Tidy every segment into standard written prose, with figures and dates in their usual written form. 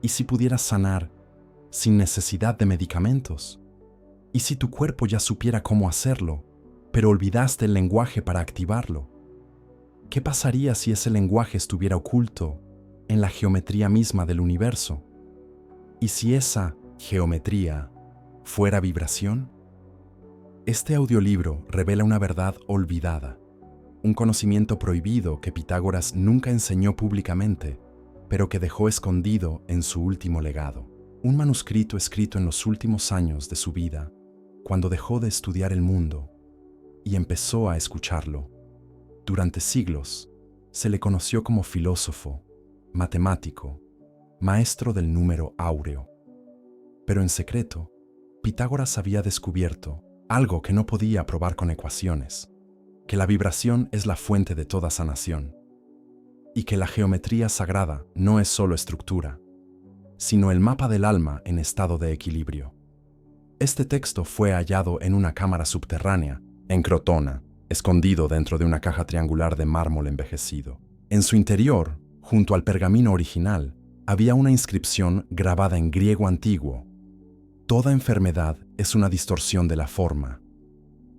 ¿Y si pudieras sanar sin necesidad de medicamentos? ¿Y si tu cuerpo ya supiera cómo hacerlo, pero olvidaste el lenguaje para activarlo? ¿Qué pasaría si ese lenguaje estuviera oculto en la geometría misma del universo? ¿Y si esa geometría fuera vibración? Este audiolibro revela una verdad olvidada, un conocimiento prohibido que Pitágoras nunca enseñó públicamente, pero que dejó escondido en su último legado. Un manuscrito escrito en los últimos años de su vida, cuando dejó de estudiar el mundo y empezó a escucharlo. Durante siglos, se le conoció como filósofo, matemático, maestro del número áureo. Pero en secreto, Pitágoras había descubierto algo que no podía probar con ecuaciones, que la vibración es la fuente de toda sanación, y que la geometría sagrada no es solo estructura, sino el mapa del alma en estado de equilibrio. Este texto fue hallado en una cámara subterránea, en Crotona, escondido dentro de una caja triangular de mármol envejecido. En su interior, junto al pergamino original, había una inscripción grabada en griego antiguo. Toda enfermedad es una distorsión de la forma.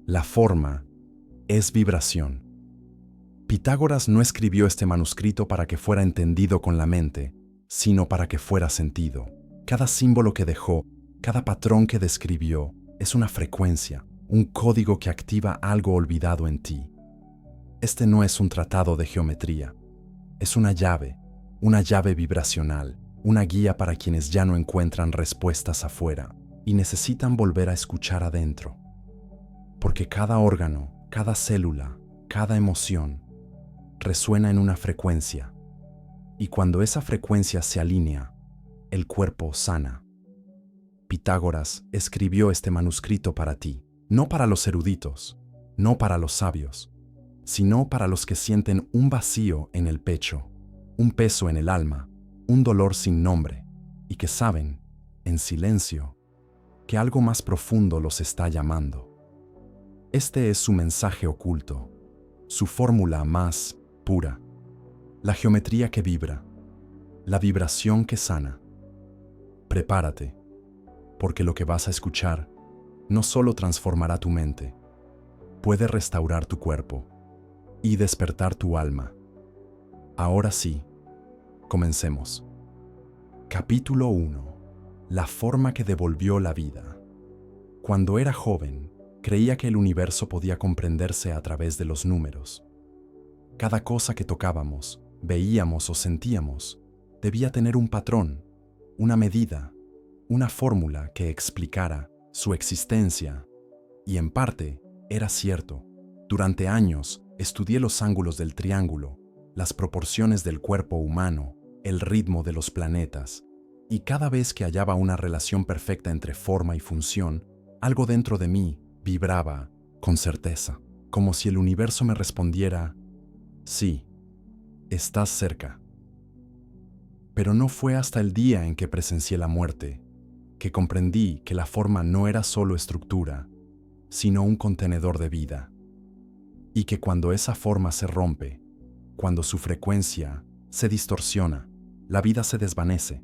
La forma es vibración. Pitágoras no escribió este manuscrito para que fuera entendido con la mente, sino para que fuera sentido. Cada símbolo que dejó, cada patrón que describió, es una frecuencia, un código que activa algo olvidado en ti. Este no es un tratado de geometría, es una llave vibracional, una guía para quienes ya no encuentran respuestas afuera y necesitan volver a escuchar adentro. Porque cada órgano, cada célula, cada emoción resuena en una frecuencia, y cuando esa frecuencia se alinea, el cuerpo sana. Pitágoras escribió este manuscrito para ti, no para los eruditos, no para los sabios, sino para los que sienten un vacío en el pecho, un peso en el alma, un dolor sin nombre, y que saben, en silencio, que algo más profundo los está llamando. Este es su mensaje oculto, su fórmula más pura, la geometría que vibra, la vibración que sana. Prepárate, porque lo que vas a escuchar no solo transformará tu mente, puede restaurar tu cuerpo y despertar tu alma. Ahora sí, comencemos. Capítulo 1. La forma que devolvió la vida. Cuando era joven, creía que el universo podía comprenderse a través de los números. Cada cosa que tocábamos, veíamos o sentíamos, debía tener un patrón, una medida, una fórmula que explicara su existencia. Y en parte, era cierto. Durante años, estudié los ángulos del triángulo, las proporciones del cuerpo humano, el ritmo de los planetas, y cada vez que hallaba una relación perfecta entre forma y función, algo dentro de mí vibraba con certeza, como si el universo me respondiera: sí, estás cerca. Pero no fue hasta el día en que presencié la muerte que comprendí que la forma no era solo estructura, sino un contenedor de vida. Y que cuando esa forma se rompe, cuando su frecuencia se distorsiona, la vida se desvanece.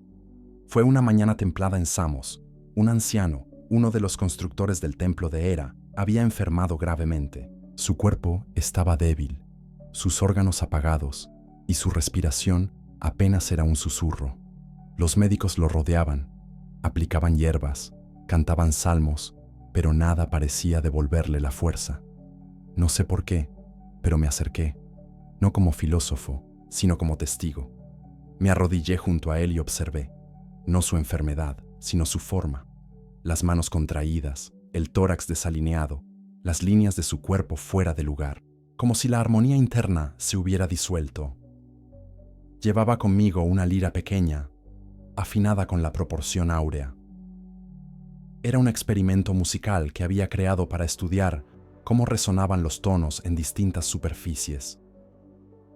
Fue una mañana templada en Samos. Un anciano, uno de los constructores del templo de Hera, había enfermado gravemente. Su cuerpo estaba débil, sus órganos apagados, y su respiración apenas era un susurro. Los médicos lo rodeaban, aplicaban hierbas, cantaban salmos, pero nada parecía devolverle la fuerza. No sé por qué, pero me acerqué, no como filósofo, sino como testigo. Me arrodillé junto a él y observé, no su enfermedad, sino su forma. Las manos contraídas, el tórax desalineado, las líneas de su cuerpo fuera de lugar, como si la armonía interna se hubiera disuelto. Llevaba conmigo una lira pequeña, afinada con la proporción áurea. Era un experimento musical que había creado para estudiar cómo resonaban los tonos en distintas superficies.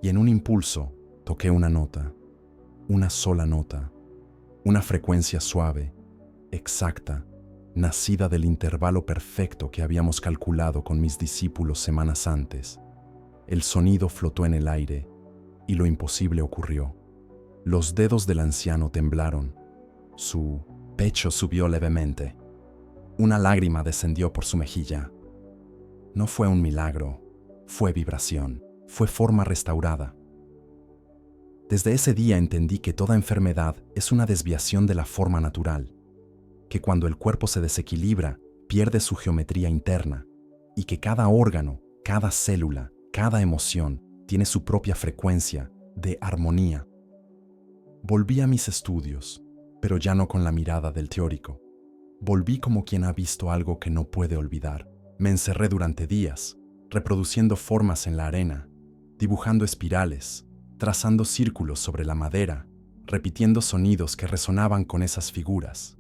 Y en un impulso toqué una nota, una sola nota, una frecuencia suave, exacta, nacida del intervalo perfecto que habíamos calculado con mis discípulos semanas antes. El sonido flotó en el aire y lo imposible ocurrió. Los dedos del anciano temblaron Su pecho subió levemente. Una lágrima descendió por su mejilla. No fue un milagro, fue vibración, fue forma restaurada. Desde ese día entendí que toda enfermedad es una desviación de la forma natural, que cuando el cuerpo se desequilibra, pierde su geometría interna, y que cada órgano, cada célula, cada emoción tiene su propia frecuencia de armonía. Volví a mis estudios, pero ya no con la mirada del teórico. Volví como quien ha visto algo que no puede olvidar. Me encerré durante días, reproduciendo formas en la arena, dibujando espirales, trazando círculos sobre la madera, repitiendo sonidos que resonaban con esas figuras.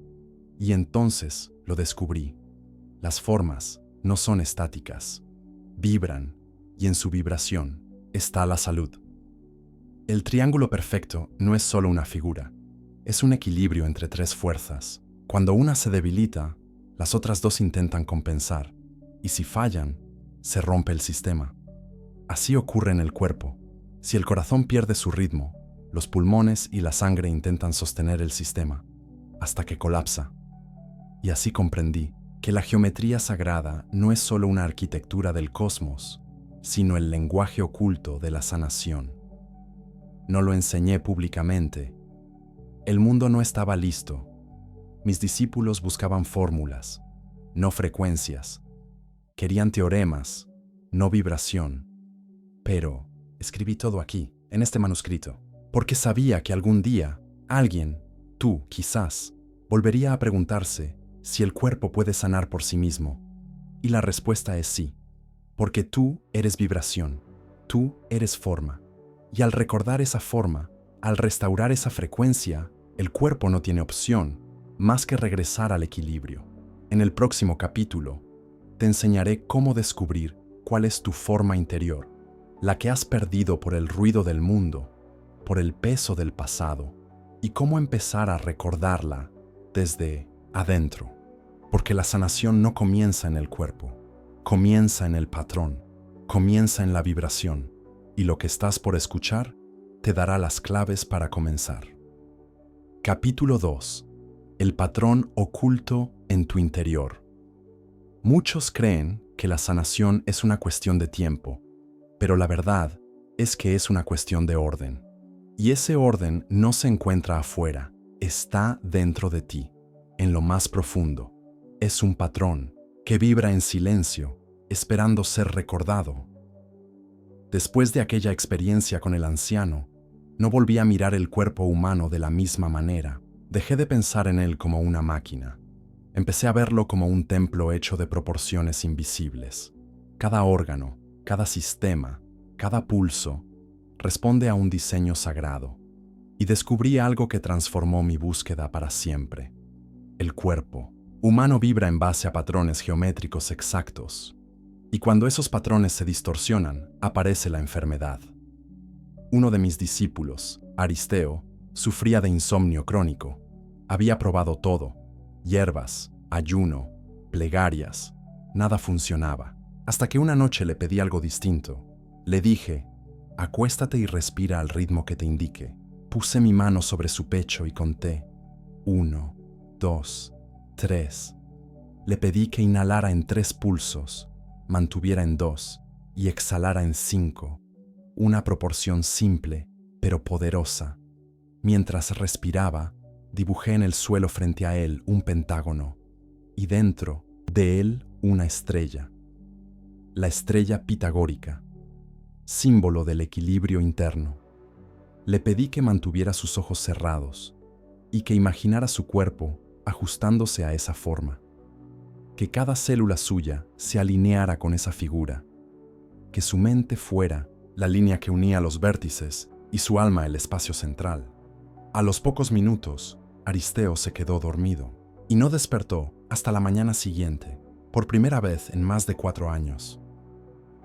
Y entonces lo descubrí. Las formas no son estáticas, vibran, y en su vibración está la salud. El triángulo perfecto no es solo una figura, es un equilibrio entre tres fuerzas. Cuando una se debilita, las otras dos intentan compensar, y si fallan, se rompe el sistema. Así ocurre en el cuerpo. Si el corazón pierde su ritmo, los pulmones y la sangre intentan sostener el sistema, hasta que colapsa. Y así comprendí que la geometría sagrada no es solo una arquitectura del cosmos, sino el lenguaje oculto de la sanación. No lo enseñé públicamente. El mundo no estaba listo. Mis discípulos buscaban fórmulas, no frecuencias. Querían teoremas, no vibración. Pero escribí todo aquí, en este manuscrito, porque sabía que algún día alguien, tú quizás, volvería a preguntarse si el cuerpo puede sanar por sí mismo. Y la respuesta es sí, porque tú eres vibración, tú eres forma. Y al recordar esa forma, al restaurar esa frecuencia, el cuerpo no tiene opción más que regresar al equilibrio. En el próximo capítulo, te enseñaré cómo descubrir cuál es tu forma interior, la que has perdido por el ruido del mundo, por el peso del pasado, y cómo empezar a recordarla desde adentro. Porque la sanación no comienza en el cuerpo, comienza en el patrón, comienza en la vibración, y lo que estás por escuchar te dará las claves para comenzar. Capítulo 2. El patrón oculto en tu interior. Muchos creen que la sanación es una cuestión de tiempo, pero la verdad es que es una cuestión de orden. Y ese orden no se encuentra afuera, está dentro de ti, en lo más profundo. Es un patrón que vibra en silencio, esperando ser recordado. Después de aquella experiencia con el anciano, no volví a mirar el cuerpo humano de la misma manera. Dejé de pensar en él como una máquina. Empecé a verlo como un templo hecho de proporciones invisibles. Cada órgano, cada sistema, cada pulso, responde a un diseño sagrado. Y descubrí algo que transformó mi búsqueda para siempre. El cuerpo humano vibra en base a patrones geométricos exactos. Y cuando esos patrones se distorsionan, aparece la enfermedad. Uno de mis discípulos, Aristeo, sufría de insomnio crónico. Había probado todo, hierbas, ayuno, plegarias, nada funcionaba. Hasta que una noche le pedí algo distinto. Le dije, acuéstate y respira al ritmo que te indique. Puse mi mano sobre su pecho y conté. 1, 2, 3. Le pedí que inhalara en 3 pulsos, mantuviera en 2 y exhalara en 5. Una proporción simple, pero poderosa. Mientras respiraba, dibujé en el suelo frente a él un pentágono y dentro de él una estrella. La estrella pitagórica, símbolo del equilibrio interno. Le pedí que mantuviera sus ojos cerrados y que imaginara su cuerpo ajustándose a esa forma. Que cada célula suya se alineara con esa figura. Que su mente fuera la línea que unía los vértices y su alma el espacio central. A los pocos minutos, Aristeo se quedó dormido y no despertó hasta la mañana siguiente, por primera vez en más de 4 años.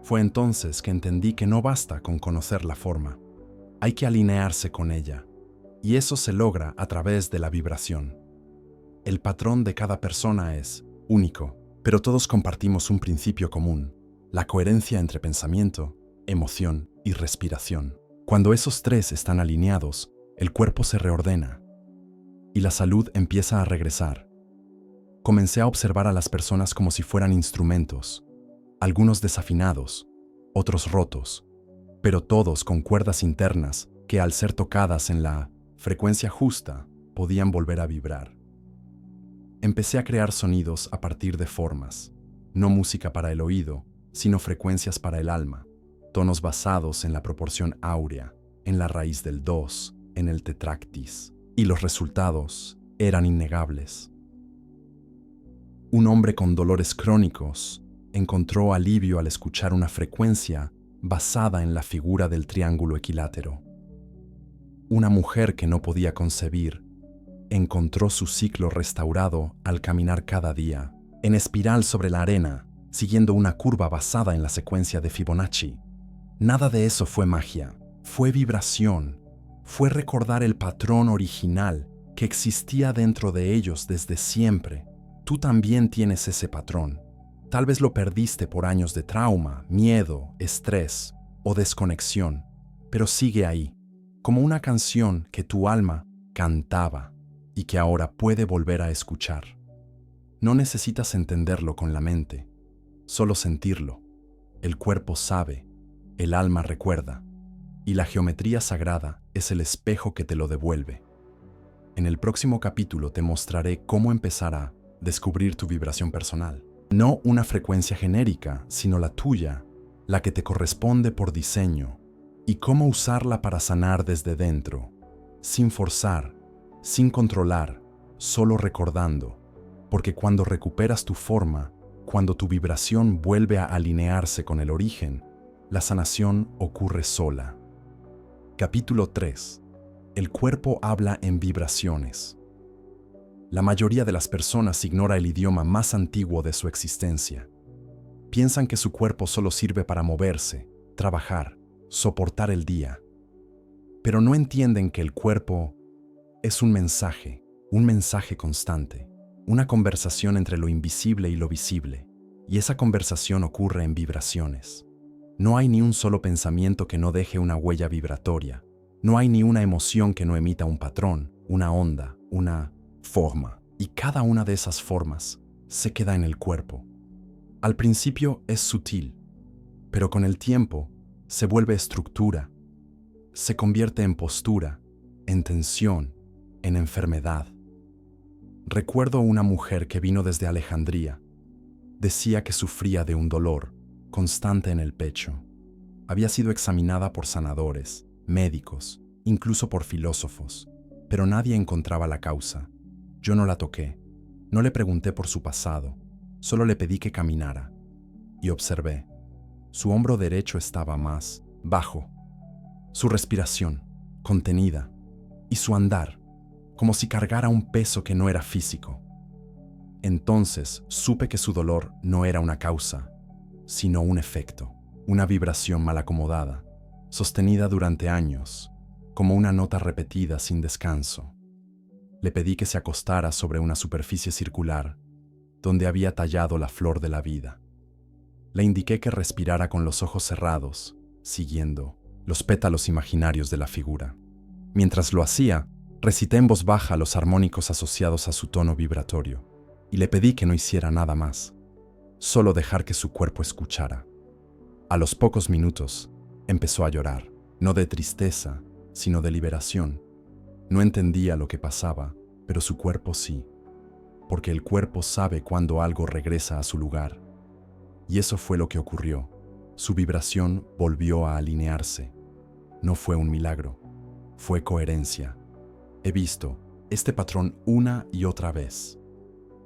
Fue entonces que entendí que no basta con conocer la forma, hay que alinearse con ella, y eso se logra a través de la vibración. El patrón de cada persona es único, pero todos compartimos un principio común, la coherencia entre pensamiento, emoción y respiración. Cuando esos 3 están alineados, el cuerpo se reordena. y la salud empieza a regresar. Comencé a observar a las personas como si fueran instrumentos, algunos desafinados, otros rotos, pero todos con cuerdas internas que al ser tocadas en la frecuencia justa podían volver a vibrar. Empecé a crear sonidos a partir de formas, no música para el oído, sino frecuencias para el alma, tonos basados en la proporción áurea, en la raíz del dos, en el tetractis, y los resultados eran innegables. Un hombre con dolores crónicos encontró alivio al escuchar una frecuencia basada en la figura del triángulo equilátero. Una mujer que no podía concebir encontró su ciclo restaurado al caminar cada día, en espiral sobre la arena, siguiendo una curva basada en la secuencia de Fibonacci. Nada de eso fue magia, fue vibración, fue recordar el patrón original que existía dentro de ellos desde siempre. Tú también tienes ese patrón. Tal vez lo perdiste por años de trauma, miedo, estrés o desconexión, pero sigue ahí, como una canción que tu alma cantaba y que ahora puede volver a escuchar. No necesitas entenderlo con la mente, solo sentirlo. El cuerpo sabe, el alma recuerda, y la geometría sagrada es el espejo que te lo devuelve. En el próximo capítulo te mostraré cómo empezar a descubrir tu vibración personal. No una frecuencia genérica, sino la tuya, la que te corresponde por diseño, y cómo usarla para sanar desde dentro, sin forzar, sin controlar, solo recordando, porque cuando recuperas tu forma, cuando tu vibración vuelve a alinearse con el origen, la sanación ocurre sola. Capítulo 3. El cuerpo habla en vibraciones. La mayoría de las personas ignora el idioma más antiguo de su existencia. Piensan que su cuerpo solo sirve para moverse, trabajar, soportar el día. Pero no entienden que el cuerpo es un mensaje constante, una conversación entre lo invisible y lo visible, y esa conversación ocurre en vibraciones. No hay ni un solo pensamiento que no deje una huella vibratoria, no hay ni una emoción que no emita un patrón, una onda, una forma, y cada una de esas formas se queda en el cuerpo. Al principio es sutil, pero con el tiempo se vuelve estructura, se convierte en postura, en tensión, en enfermedad. Recuerdo una mujer que vino desde Alejandría. Decía que sufría de un dolor constante en el pecho. Había sido examinada por sanadores, médicos, incluso por filósofos, pero nadie encontraba la causa. Yo no la toqué, no le pregunté por su pasado, solo le pedí que caminara. Y observé, su hombro derecho estaba más bajo, su respiración contenida y su andar, como si cargara un peso que no era físico. Entonces supe que su dolor no era una causa, sino un efecto, una vibración mal acomodada, sostenida durante años, como una nota repetida sin descanso. Le pedí que se acostara sobre una superficie circular, donde había tallado la flor de la vida. Le indiqué que respirara con los ojos cerrados, siguiendo los pétalos imaginarios de la figura. Mientras lo hacía, recité en voz baja los armónicos asociados a su tono vibratorio, y le pedí que no hiciera nada más, solo dejar que su cuerpo escuchara. A los pocos minutos, empezó a llorar, no de tristeza, sino de liberación. No entendía lo que pasaba, pero su cuerpo sí, porque el cuerpo sabe cuando algo regresa a su lugar. Y eso fue lo que ocurrió. Su vibración volvió a alinearse. No fue un milagro, fue coherencia. He visto este patrón una y otra vez.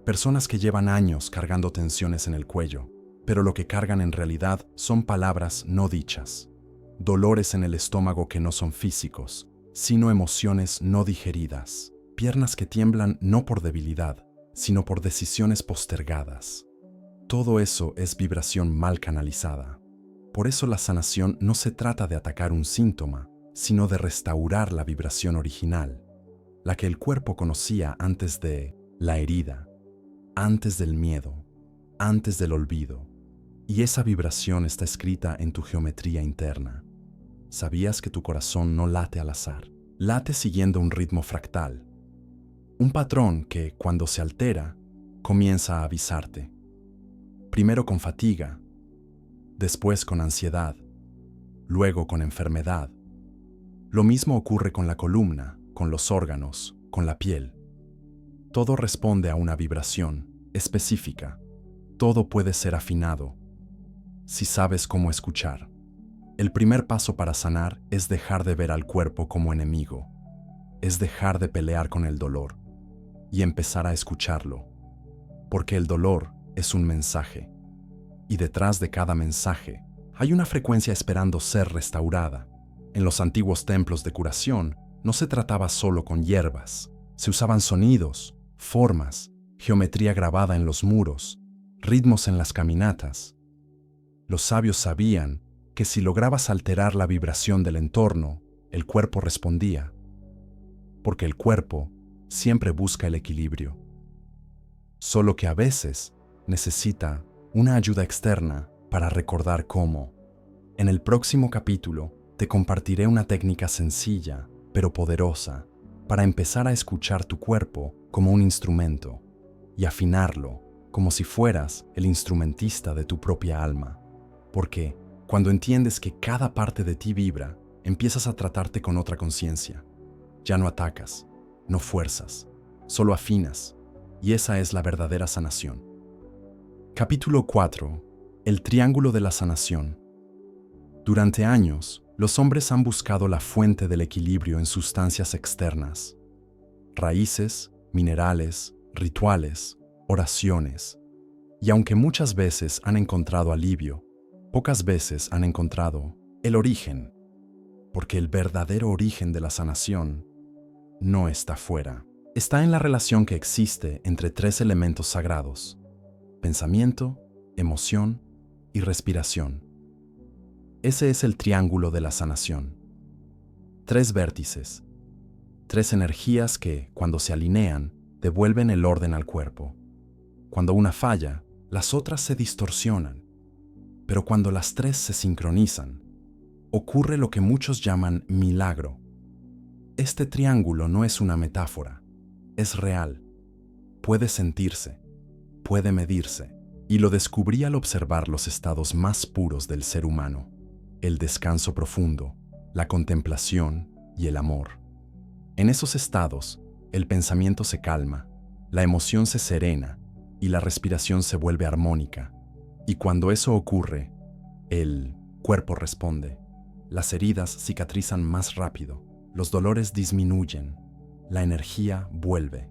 Personas que llevan años cargando tensiones en el cuello, pero lo que cargan en realidad son palabras no dichas, dolores en el estómago que no son físicos, sino emociones no digeridas, piernas que tiemblan no por debilidad, sino por decisiones postergadas. Todo eso es vibración mal canalizada. Por eso la sanación no se trata de atacar un síntoma, sino de restaurar la vibración original, la que el cuerpo conocía antes de la herida, antes del miedo, antes del olvido. Y esa vibración está escrita en tu geometría interna. ¿Sabías que tu corazón no late al azar? Late siguiendo un ritmo fractal. Un patrón que, cuando se altera, comienza a avisarte. Primero con fatiga, después con ansiedad, luego con enfermedad. Lo mismo ocurre con la columna, con los órganos, con la piel. Todo responde a una vibración específica. Todo puede ser afinado si sabes cómo escuchar. El primer paso para sanar es dejar de ver al cuerpo como enemigo. Es dejar de pelear con el dolor y empezar a escucharlo. Porque el dolor es un mensaje. Y detrás de cada mensaje hay una frecuencia esperando ser restaurada. En los antiguos templos de curación no se trataba solo con hierbas. Se usaban sonidos, formas, geometría grabada en los muros, ritmos en las caminatas. Los sabios sabían que si lograbas alterar la vibración del entorno, el cuerpo respondía. Porque el cuerpo siempre busca el equilibrio. Solo que a veces necesita una ayuda externa para recordar cómo. En el próximo capítulo te compartiré una técnica sencilla, pero poderosa, para empezar a escuchar tu cuerpo como un instrumento y afinarlo como si fueras el instrumentista de tu propia alma. Porque cuando entiendes que cada parte de ti vibra, empiezas a tratarte con otra conciencia. Ya no atacas, no fuerzas, solo afinas, y esa es la verdadera sanación. Capítulo 4. El triángulo de la sanación. Durante años, los hombres han buscado la fuente del equilibrio en sustancias externas. Raíces, minerales, rituales, oraciones. Y aunque muchas veces han encontrado alivio, pocas veces han encontrado el origen. Porque el verdadero origen de la sanación no está fuera. Está en la relación que existe entre tres elementos sagrados: pensamiento, emoción y respiración. Ese es el triángulo de la sanación. Tres vértices, tres energías que, cuando se alinean, devuelven el orden al cuerpo. Cuando una falla, las otras se distorsionan. Pero cuando las tres se sincronizan, ocurre lo que muchos llaman milagro. Este triángulo no es una metáfora, es real. Puede sentirse, puede medirse, y lo descubrí al observar los estados más puros del ser humano: el descanso profundo, la contemplación y el amor. En esos estados, el pensamiento se calma, la emoción se serena y la respiración se vuelve armónica. Y cuando eso ocurre, el cuerpo responde. Las heridas cicatrizan más rápido, los dolores disminuyen, la energía vuelve.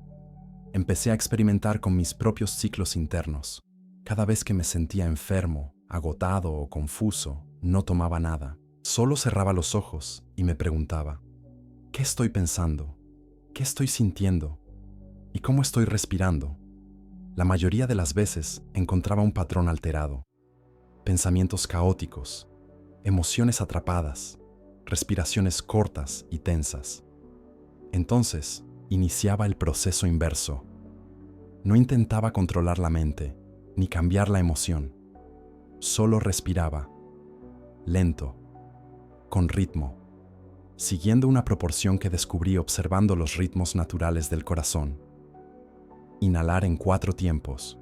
Empecé a experimentar con mis propios ciclos internos. Cada vez que me sentía enfermo, agotado o confuso, no tomaba nada. Solo cerraba los ojos y me preguntaba: ¿qué estoy pensando? ¿Qué estoy sintiendo? ¿Y cómo estoy respirando? La mayoría de las veces encontraba un patrón alterado. Pensamientos caóticos, emociones atrapadas, respiraciones cortas y tensas. Entonces, iniciaba el proceso inverso. No intentaba controlar la mente, ni cambiar la emoción. Solo respiraba, lento, con ritmo, siguiendo una proporción que descubrí observando los ritmos naturales del corazón. Inhalar en 4 tiempos.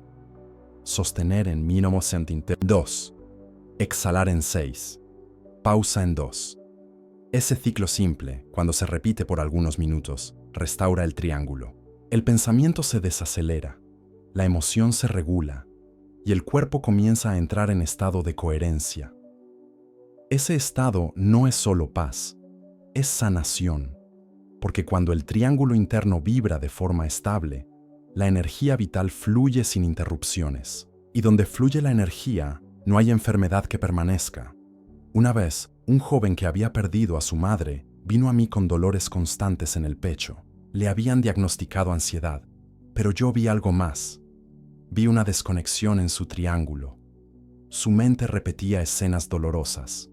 Sostener en mínimo 2. Exhalar en 6. Pausa en 2. Ese ciclo simple, cuando se repite por algunos minutos, restaura el triángulo. El pensamiento se desacelera, la emoción se regula y el cuerpo comienza a entrar en estado de coherencia. Ese estado no es solo paz, es sanación, porque cuando el triángulo interno vibra de forma estable, la energía vital fluye sin interrupciones. Y donde fluye la energía, no hay enfermedad que permanezca. Una vez, un joven que había perdido a su madre vino a mí con dolores constantes en el pecho. Le habían diagnosticado ansiedad, pero yo vi algo más. Vi una desconexión en su triángulo. Su mente repetía escenas dolorosas.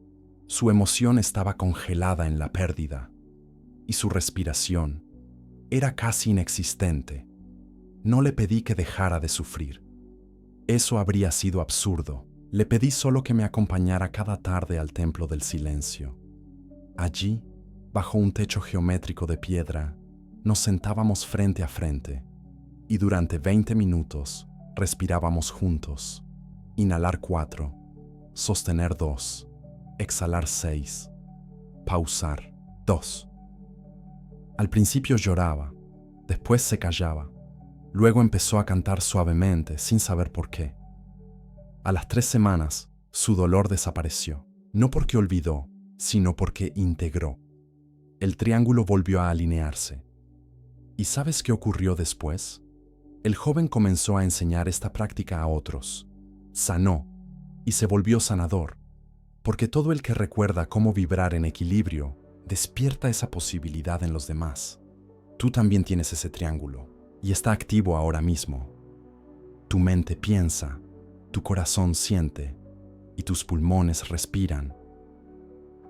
Su emoción estaba congelada en la pérdida. Y su respiración era casi inexistente. No le pedí que dejara de sufrir. Eso habría sido absurdo. Le pedí solo que me acompañara cada tarde al templo del silencio. Allí, bajo un techo geométrico de piedra, nos sentábamos frente a frente y durante 20 minutos respirábamos juntos. Inhalar 4, sostener 2, exhalar 6, pausar 2. Al principio lloraba, después se callaba, luego empezó a cantar suavemente sin saber por qué. A las 3 semanas, su dolor desapareció, no porque olvidó, sino porque integró. El triángulo volvió a alinearse. ¿Y sabes qué ocurrió después? El joven comenzó a enseñar esta práctica a otros. Sanó y se volvió sanador, porque todo el que recuerda cómo vibrar en equilibrio despierta esa posibilidad en los demás. Tú también tienes ese triángulo y está activo ahora mismo. Tu mente piensa, tu corazón siente y tus pulmones respiran.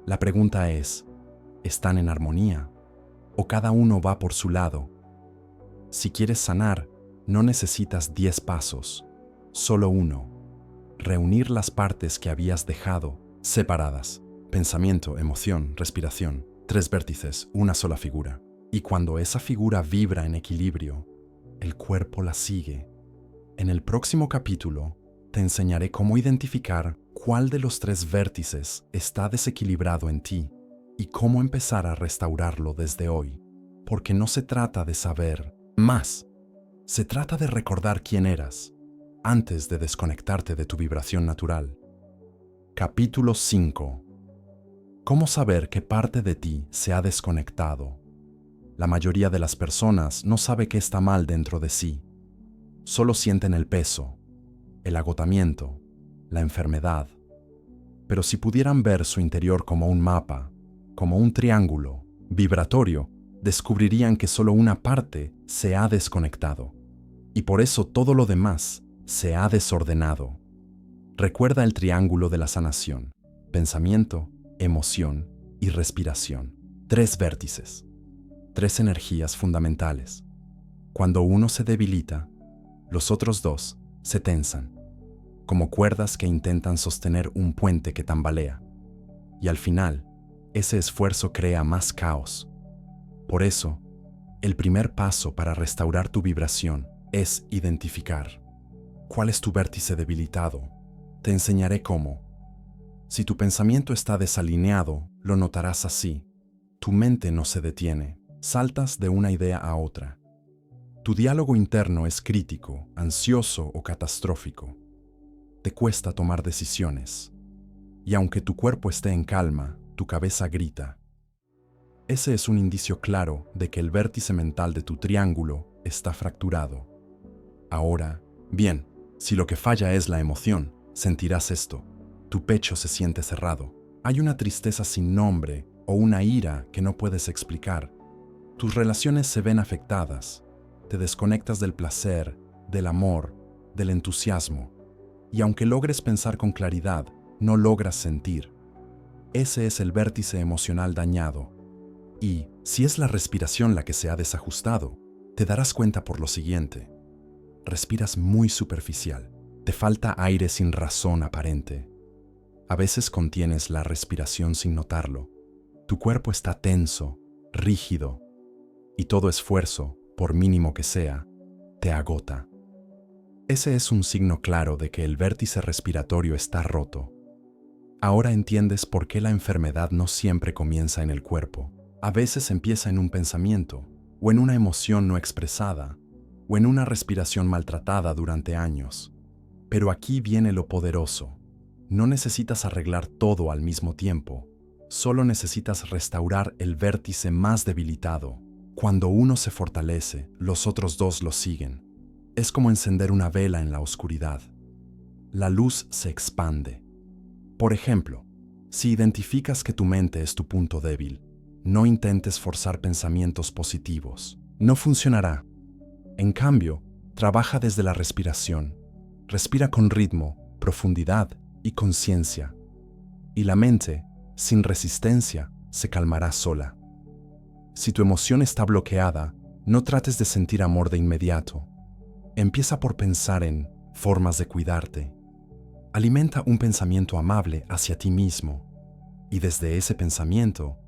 La pregunta es, ¿están en armonía o cada uno va por su lado? Si quieres sanar, no necesitas 10 pasos, solo uno. Reunir las partes que habías dejado separadas. Pensamiento, emoción, respiración. 3 vértices, una sola figura. Y cuando esa figura vibra en equilibrio, el cuerpo la sigue. En el próximo capítulo, te enseñaré cómo identificar cuál de los 3 vértices está desequilibrado en ti y cómo empezar a restaurarlo desde hoy. Porque no se trata de saber más, se trata de recordar quién eras antes de desconectarte de tu vibración natural. Capítulo 5. ¿Cómo saber qué parte de ti se ha desconectado? La mayoría de las personas no sabe qué está mal dentro de sí. Solo sienten el peso, el agotamiento, la enfermedad. Pero si pudieran ver su interior como un mapa, como un triángulo vibratorio, descubrirían que solo una parte se ha desconectado. Y por eso todo lo demás se ha desordenado. Recuerda el triángulo de la sanación: pensamiento, emoción y respiración. 3 vértices, 3 energías fundamentales. Cuando uno se debilita, los otros 2 se tensan, como cuerdas que intentan sostener un puente que tambalea. Y al final, ese esfuerzo crea más caos. Por eso, el primer paso para restaurar tu vibración es identificar cuál es tu vértice debilitado. Te enseñaré cómo. Si tu pensamiento está desalineado, lo notarás así. Tu mente no se detiene, saltas de una idea a otra. Tu diálogo interno es crítico, ansioso o catastrófico. Te cuesta tomar decisiones. Y aunque tu cuerpo esté en calma, tu cabeza grita. Ese es un indicio claro de que el vértice mental de tu triángulo está fracturado. Ahora, bien, si lo que falla es la emoción, sentirás esto. Tu pecho se siente cerrado. Hay una tristeza sin nombre o una ira que no puedes explicar. Tus relaciones se ven afectadas. Te desconectas del placer, del amor, del entusiasmo. Y aunque logres pensar con claridad, no logras sentir. Ese es el vértice emocional dañado. Y, si es la respiración la que se ha desajustado, te darás cuenta por lo siguiente. Respiras muy superficial. Te falta aire sin razón aparente. A veces contienes la respiración sin notarlo. Tu cuerpo está tenso, rígido, y todo esfuerzo, por mínimo que sea, te agota. Ese es un signo claro de que el vértice respiratorio está roto. Ahora entiendes por qué la enfermedad no siempre comienza en el cuerpo. A veces empieza en un pensamiento, o en una emoción no expresada, o en una respiración maltratada durante años. Pero aquí viene lo poderoso. No necesitas arreglar todo al mismo tiempo. Solo necesitas restaurar el vértice más debilitado. Cuando uno se fortalece, los otros 2 lo siguen. Es como encender una vela en la oscuridad. La luz se expande. Por ejemplo, si identificas que tu mente es tu punto débil, no intentes forzar pensamientos positivos. No funcionará. En cambio, trabaja desde la respiración. Respira con ritmo, profundidad y conciencia. Y la mente, sin resistencia, se calmará sola. Si tu emoción está bloqueada, no trates de sentir amor de inmediato. Empieza por pensar en formas de cuidarte. Alimenta un pensamiento amable hacia ti mismo. Y desde ese pensamiento,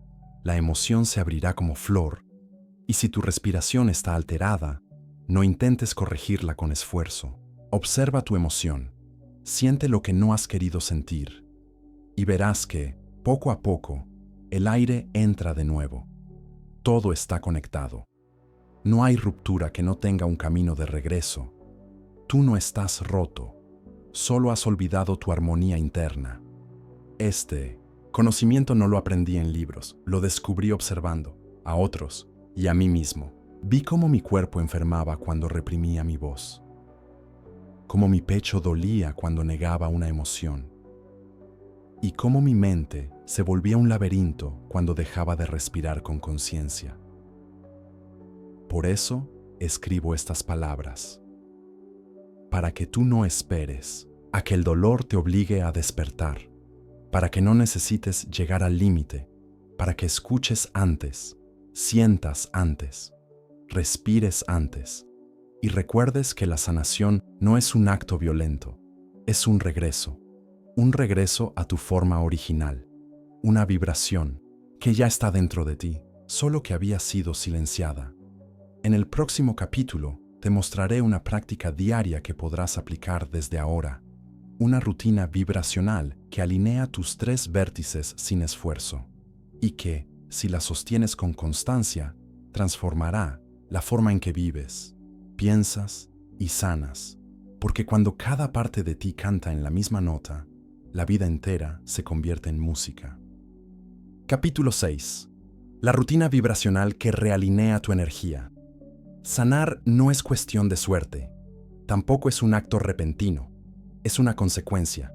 la emoción se abrirá como flor. Y si tu respiración está alterada, no intentes corregirla con esfuerzo. Observa tu emoción. Siente lo que no has querido sentir. Y verás que, poco a poco, el aire entra de nuevo. Todo está conectado. No hay ruptura que no tenga un camino de regreso. Tú no estás roto. Solo has olvidado tu armonía interna. Este conocimiento no lo aprendí en libros, lo descubrí observando a otros y a mí mismo. Vi cómo mi cuerpo enfermaba cuando reprimía mi voz, cómo mi pecho dolía cuando negaba una emoción, y cómo mi mente se volvía un laberinto cuando dejaba de respirar con conciencia. Por eso escribo estas palabras, para que tú no esperes a que el dolor te obligue a despertar, para que no necesites llegar al límite, para que escuches antes, sientas antes, respires antes y recuerdes que la sanación no es un acto violento, es un regreso a tu forma original, una vibración que ya está dentro de ti, solo que había sido silenciada. En el próximo capítulo te mostraré una práctica diaria que podrás aplicar desde ahora, una rutina vibracional que alinea tus 3 vértices sin esfuerzo y que, si la sostienes con constancia, transformará la forma en que vives, piensas y sanas, porque cuando cada parte de ti canta en la misma nota, la vida entera se convierte en música. Capítulo 6. La rutina vibracional que realinea tu energía. Sanar no es cuestión de suerte, tampoco es un acto repentino, es una consecuencia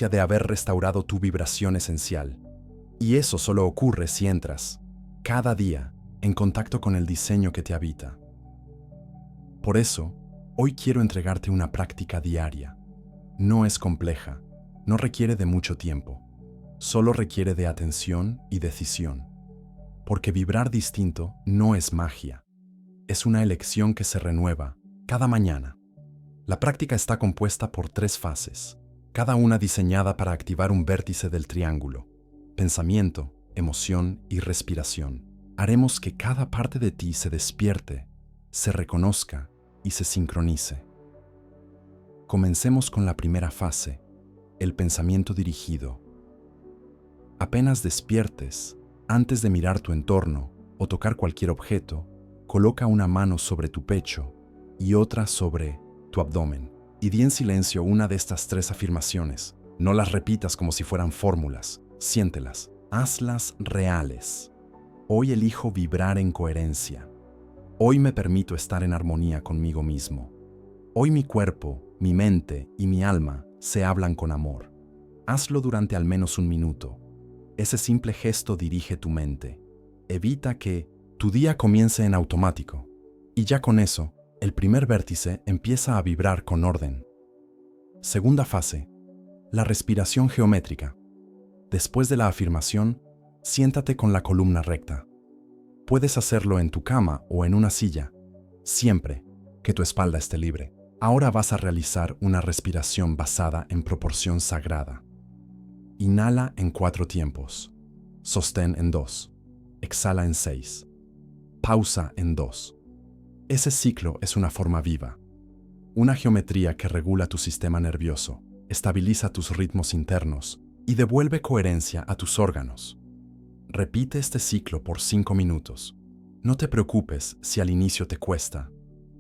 de haber restaurado tu vibración esencial. Y eso solo ocurre si entras, cada día, en contacto con el diseño que te habita. Por eso, hoy quiero entregarte una práctica diaria. No es compleja, no requiere de mucho tiempo, solo requiere de atención y decisión. Porque vibrar distinto no es magia, es una elección que se renueva cada mañana. La práctica está compuesta por 3 fases, cada una diseñada para activar un vértice del triángulo: pensamiento, emoción y respiración. Haremos que cada parte de ti se despierte, se reconozca y se sincronice. Comencemos con la primera fase, el pensamiento dirigido. Apenas despiertes, antes de mirar tu entorno o tocar cualquier objeto, coloca una mano sobre tu pecho y otra sobre tu abdomen y di en silencio una de estas 3 afirmaciones. No las repitas como si fueran fórmulas, siéntelas, hazlas reales. Hoy elijo vibrar en coherencia. Hoy me permito estar en armonía conmigo mismo. Hoy mi cuerpo, mi mente y mi alma se hablan con amor. Hazlo durante al menos 1 minuto. Ese simple gesto dirige tu mente. Evita que tu día comience en automático. Y ya con eso, el primer vértice empieza a vibrar con orden. Segunda fase, la respiración geométrica. Después de la afirmación, siéntate con la columna recta. Puedes hacerlo en tu cama o en una silla, siempre que tu espalda esté libre. Ahora vas a realizar una respiración basada en proporción sagrada. Inhala en 4 tiempos, sostén en 2, exhala en 6, pausa en 2. Ese ciclo es una forma viva, una geometría que regula tu sistema nervioso, estabiliza tus ritmos internos y devuelve coherencia a tus órganos. Repite este ciclo por 5 minutos. No te preocupes si al inicio te cuesta.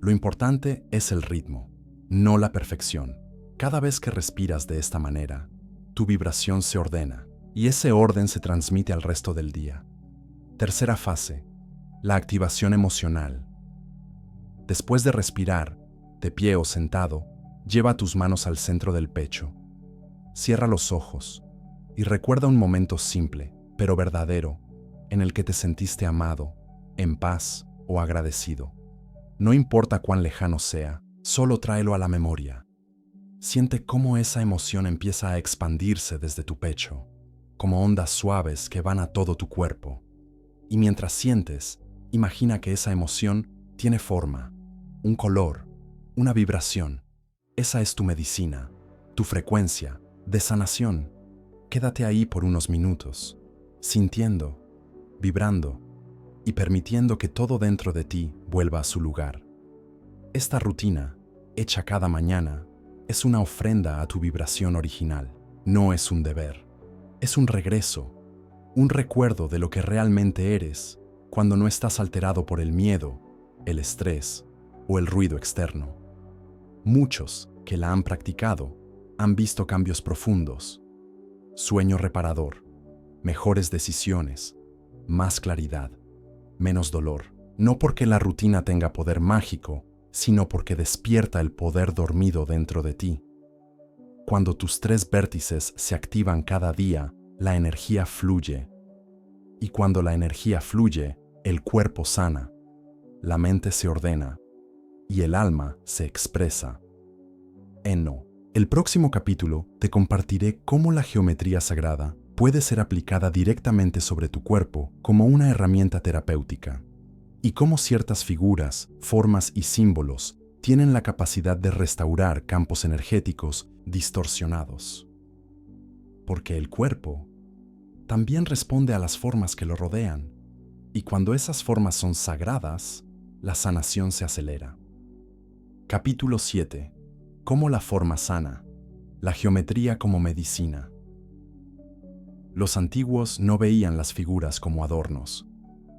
Lo importante es el ritmo, no la perfección. Cada vez que respiras de esta manera, tu vibración se ordena y ese orden se transmite al resto del día. Tercera fase, la activación emocional. Después de respirar, de pie o sentado, lleva tus manos al centro del pecho. Cierra los ojos y recuerda un momento simple, pero verdadero, en el que te sentiste amado, en paz o agradecido. No importa cuán lejano sea, solo tráelo a la memoria. Siente cómo esa emoción empieza a expandirse desde tu pecho, como ondas suaves que van a todo tu cuerpo. Y mientras sientes, imagina que esa emoción tiene forma, un color, una vibración. Esa es tu medicina, tu frecuencia de sanación. Quédate ahí por unos minutos, sintiendo, vibrando y permitiendo que todo dentro de ti vuelva a su lugar. Esta rutina, hecha cada mañana, es una ofrenda a tu vibración original. No es un deber. Es un regreso, un recuerdo de lo que realmente eres cuando no estás alterado por el miedo, el estrés o el ruido externo. Muchos que la han practicado han visto cambios profundos, sueño reparador, mejores decisiones, más claridad, menos dolor. No porque la rutina tenga poder mágico, sino porque despierta el poder dormido dentro de ti. Cuando tus 3 vértices se activan cada día, la energía fluye. Y cuando la energía fluye, el cuerpo sana, la mente se ordena y el alma se expresa. El próximo capítulo te compartiré cómo la geometría sagrada puede ser aplicada directamente sobre tu cuerpo como una herramienta terapéutica, y cómo ciertas figuras, formas y símbolos tienen la capacidad de restaurar campos energéticos distorsionados. Porque el cuerpo también responde a las formas que lo rodean, y cuando esas formas son sagradas, la sanación se acelera. Capítulo 7. Cómo la forma sana. La geometría como medicina. Los antiguos no veían las figuras como adornos.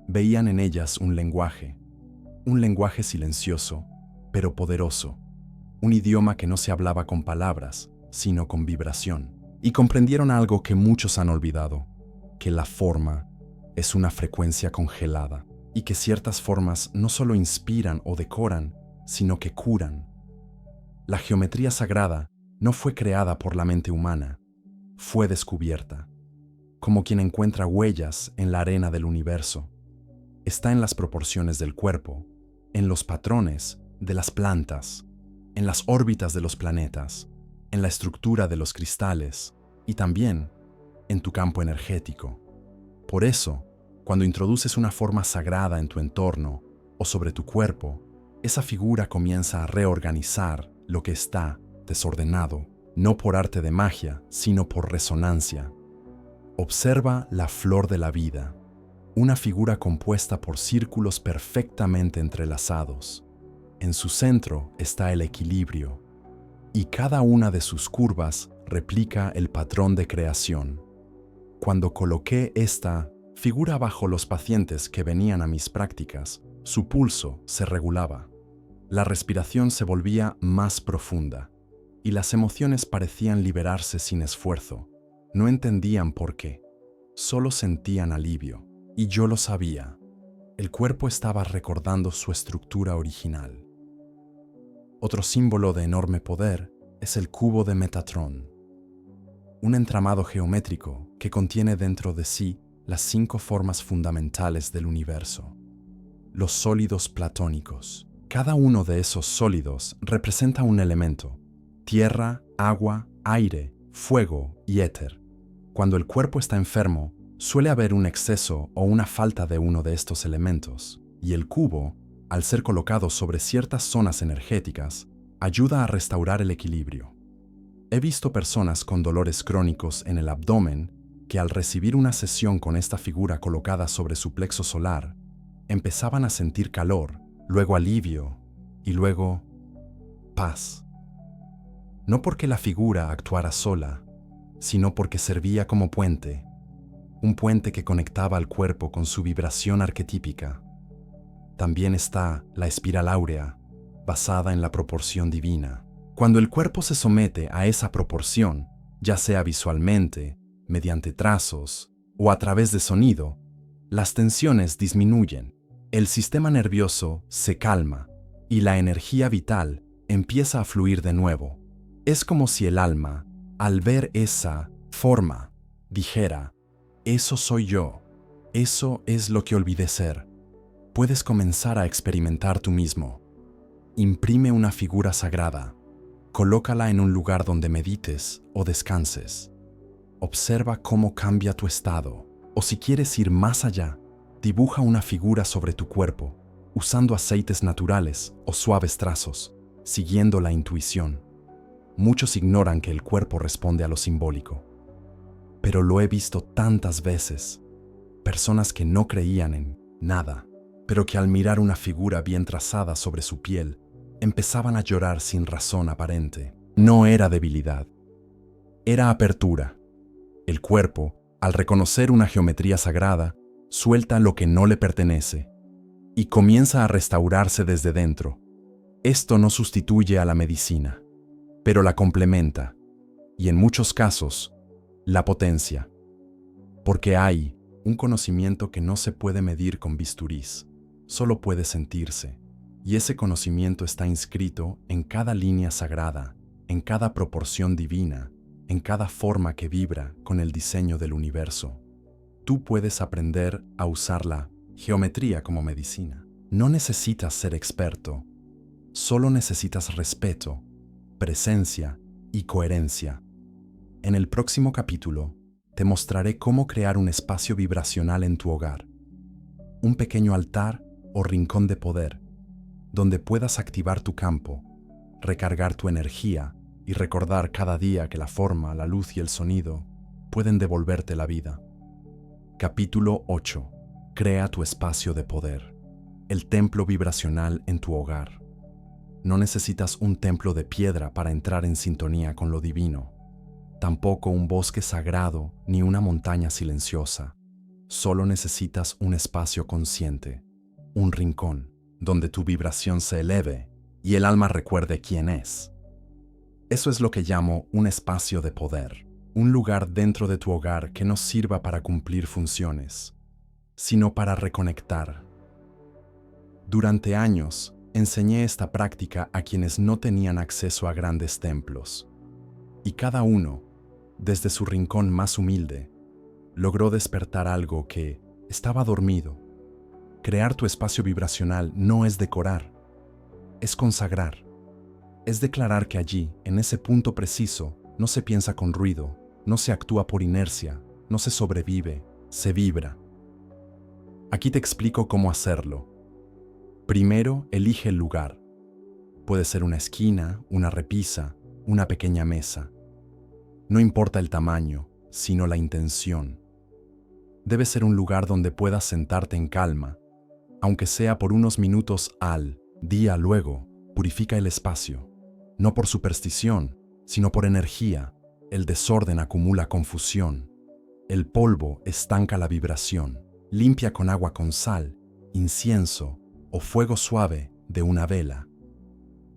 Veían en ellas un lenguaje silencioso, pero poderoso, un idioma que no se hablaba con palabras, sino con vibración. Y comprendieron algo que muchos han olvidado, que la forma es una frecuencia congelada, y que ciertas formas no solo inspiran o decoran, sino que curan. La geometría sagrada no fue creada por la mente humana, fue descubierta, como quien encuentra huellas en la arena del universo. Está en las proporciones del cuerpo, en los patrones de las plantas, en las órbitas de los planetas, en la estructura de los cristales y también en tu campo energético. Por eso, cuando introduces una forma sagrada en tu entorno o sobre tu cuerpo, esa figura comienza a reorganizar lo que está desordenado, no por arte de magia, sino por resonancia. Observa la flor de la vida, una figura compuesta por círculos perfectamente entrelazados. En su centro está el equilibrio, y cada una de sus curvas replica el patrón de creación. Cuando coloqué esta figura bajo los pacientes que venían a mis prácticas, su pulso se regulaba, la respiración se volvía más profunda, y las emociones parecían liberarse sin esfuerzo. No entendían por qué, solo sentían alivio. Y yo lo sabía. El cuerpo estaba recordando su estructura original. Otro símbolo de enorme poder es el cubo de Metatron, un entramado geométrico que contiene dentro de sí las 5 formas fundamentales del universo. Los sólidos platónicos. Cada uno de esos sólidos representa un elemento: tierra, agua, aire, fuego y éter. Cuando el cuerpo está enfermo, suele haber un exceso o una falta de uno de estos elementos, y el cubo, al ser colocado sobre ciertas zonas energéticas, ayuda a restaurar el equilibrio. He visto personas con dolores crónicos en el abdomen que al recibir una sesión con esta figura colocada sobre su plexo solar, empezaban a sentir calor, luego alivio y luego paz. No porque la figura actuara sola, sino porque servía como puente, un puente que conectaba al cuerpo con su vibración arquetípica. También está la espiral áurea, basada en la proporción divina. Cuando el cuerpo se somete a esa proporción, ya sea visualmente, mediante trazos o a través de sonido, las tensiones disminuyen, el sistema nervioso se calma y la energía vital empieza a fluir de nuevo. Es como si el alma, al ver esa forma, dijera: eso soy yo, eso es lo que olvidé ser. Puedes comenzar a experimentar tú mismo. Imprime una figura sagrada, colócala en un lugar donde medites o descanses. Observa cómo cambia tu estado, o si quieres ir más allá, dibuja una figura sobre tu cuerpo, usando aceites naturales o suaves trazos, siguiendo la intuición. Muchos ignoran que el cuerpo responde a lo simbólico, pero lo he visto tantas veces. Personas que no creían en nada, pero que al mirar una figura bien trazada sobre su piel, empezaban a llorar sin razón aparente. No era debilidad, era apertura. El cuerpo, al reconocer una geometría sagrada, suelta lo que no le pertenece y comienza a restaurarse desde dentro. Esto no sustituye a la medicina, pero la complementa y en muchos casos la potencia, porque hay un conocimiento que no se puede medir con bisturís, solo puede sentirse, y ese conocimiento está inscrito en cada línea sagrada, en cada proporción divina, en cada forma que vibra con el diseño del universo. Tú puedes aprender a usar la geometría como medicina. No necesitas ser experto, solo necesitas respeto, presencia y coherencia. En el próximo capítulo, te mostraré cómo crear un espacio vibracional en tu hogar, un pequeño altar o rincón de poder, donde puedas activar tu campo, recargar tu energía y recordar cada día que la forma, la luz y el sonido pueden devolverte la vida. Capítulo 8. Crea tu espacio de poder, el templo vibracional en tu hogar. No necesitas un templo de piedra para entrar en sintonía con lo divino, tampoco un bosque sagrado ni una montaña silenciosa. Solo necesitas un espacio consciente, un rincón, donde tu vibración se eleve y el alma recuerde quién es. Eso es lo que llamo un espacio de poder, un lugar dentro de tu hogar que no sirva para cumplir funciones, sino para reconectar. Durante años, enseñé esta práctica a quienes no tenían acceso a grandes templos, y cada uno, desde su rincón más humilde, logró despertar algo que estaba dormido. Crear tu espacio vibracional no es decorar, es consagrar. Es declarar que allí, en ese punto preciso, no se piensa con ruido, no se actúa por inercia, no se sobrevive, se vibra. Aquí te explico cómo hacerlo. Primero, elige el lugar. Puede ser una esquina, una repisa, una pequeña mesa. No importa el tamaño, sino la intención. Debe ser un lugar donde puedas sentarte en calma, aunque sea por unos minutos al día. Luego, purifica el espacio. No por superstición, sino por energía. El desorden acumula confusión. El polvo estanca la vibración. Limpia con agua con sal, incienso o fuego suave de una vela.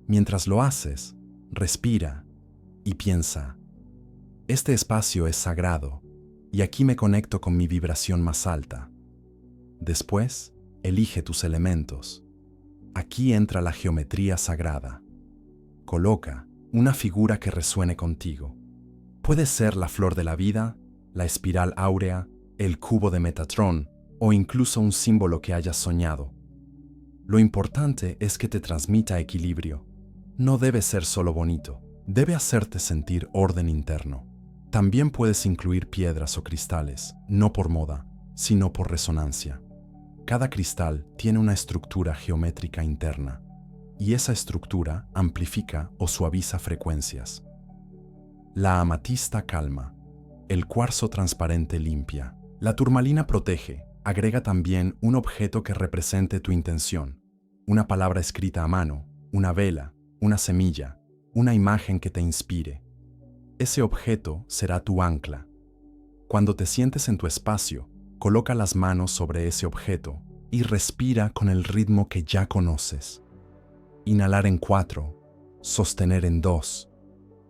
Mientras lo haces, respira y piensa: este espacio es sagrado y aquí me conecto con mi vibración más alta. Después, elige tus elementos. Aquí entra la geometría sagrada. Coloca una figura que resuene contigo. Puede ser la flor de la vida, la espiral áurea, el cubo de Metatron o incluso un símbolo que hayas soñado. Lo importante es que te transmita equilibrio. No debe ser solo bonito, debe hacerte sentir orden interno. También puedes incluir piedras o cristales, no por moda, sino por resonancia. Cada cristal tiene una estructura geométrica interna, y esa estructura amplifica o suaviza frecuencias. La amatista calma, el cuarzo transparente limpia, la turmalina protege. Agrega también un objeto que represente tu intención, una palabra escrita a mano, una vela, una semilla, una imagen que te inspire. Ese objeto será tu ancla. Cuando te sientes en tu espacio, coloca las manos sobre ese objeto y respira con el ritmo que ya conoces. Inhalar en 4, sostener en 2,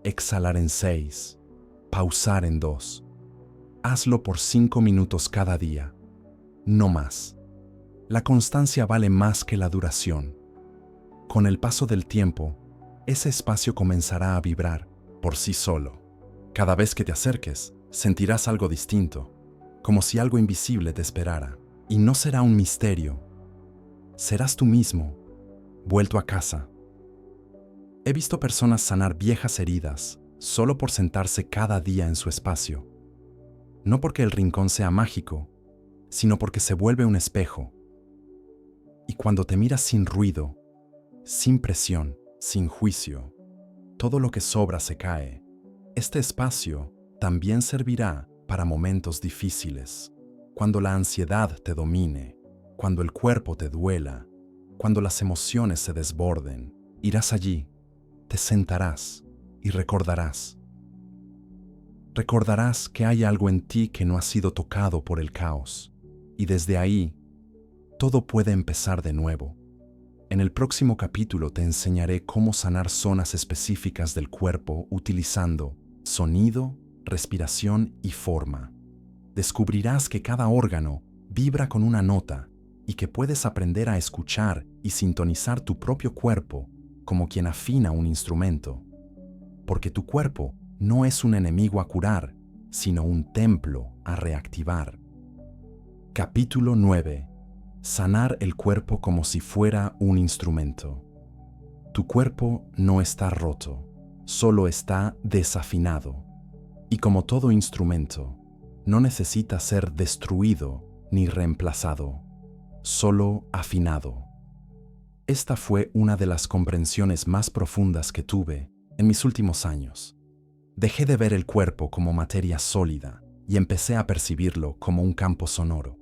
exhalar en 6, pausar en 2. Hazlo por 5 minutos cada día, no más. La constancia vale más que la duración. Con el paso del tiempo, ese espacio comenzará a vibrar por sí solo. Cada vez que te acerques, sentirás algo distinto, como si algo invisible te esperara. Y no será un misterio. Serás tú mismo, vuelto a casa. He visto personas sanar viejas heridas solo por sentarse cada día en su espacio. No porque el rincón sea mágico, sino porque se vuelve un espejo. Y cuando te miras sin ruido, sin presión, sin juicio, todo lo que sobra se cae. Este espacio también servirá para momentos difíciles, cuando la ansiedad te domine, Cuando el cuerpo te duela, cuando las emociones se desborden, irás allí, te sentarás y recordarás. Recordarás que hay algo en ti que no ha sido tocado por el caos, y desde ahí, todo puede empezar de nuevo. En el próximo capítulo te enseñaré cómo sanar zonas específicas del cuerpo utilizando sonido, respiración y forma. Descubrirás que cada órgano vibra con una nota y que puedes aprender a escuchar y sintonizar tu propio cuerpo como quien afina un instrumento. Porque tu cuerpo no es un enemigo a curar, sino un templo a reactivar. Capítulo 9. Sanar el cuerpo como si fuera un instrumento. Tu cuerpo no está roto, solo está desafinado. Y como todo instrumento, no necesita ser destruido ni reemplazado, solo afinado. Esta fue una de las comprensiones más profundas que tuve en mis últimos años. Dejé de ver el cuerpo como materia sólida y empecé a percibirlo como un campo sonoro.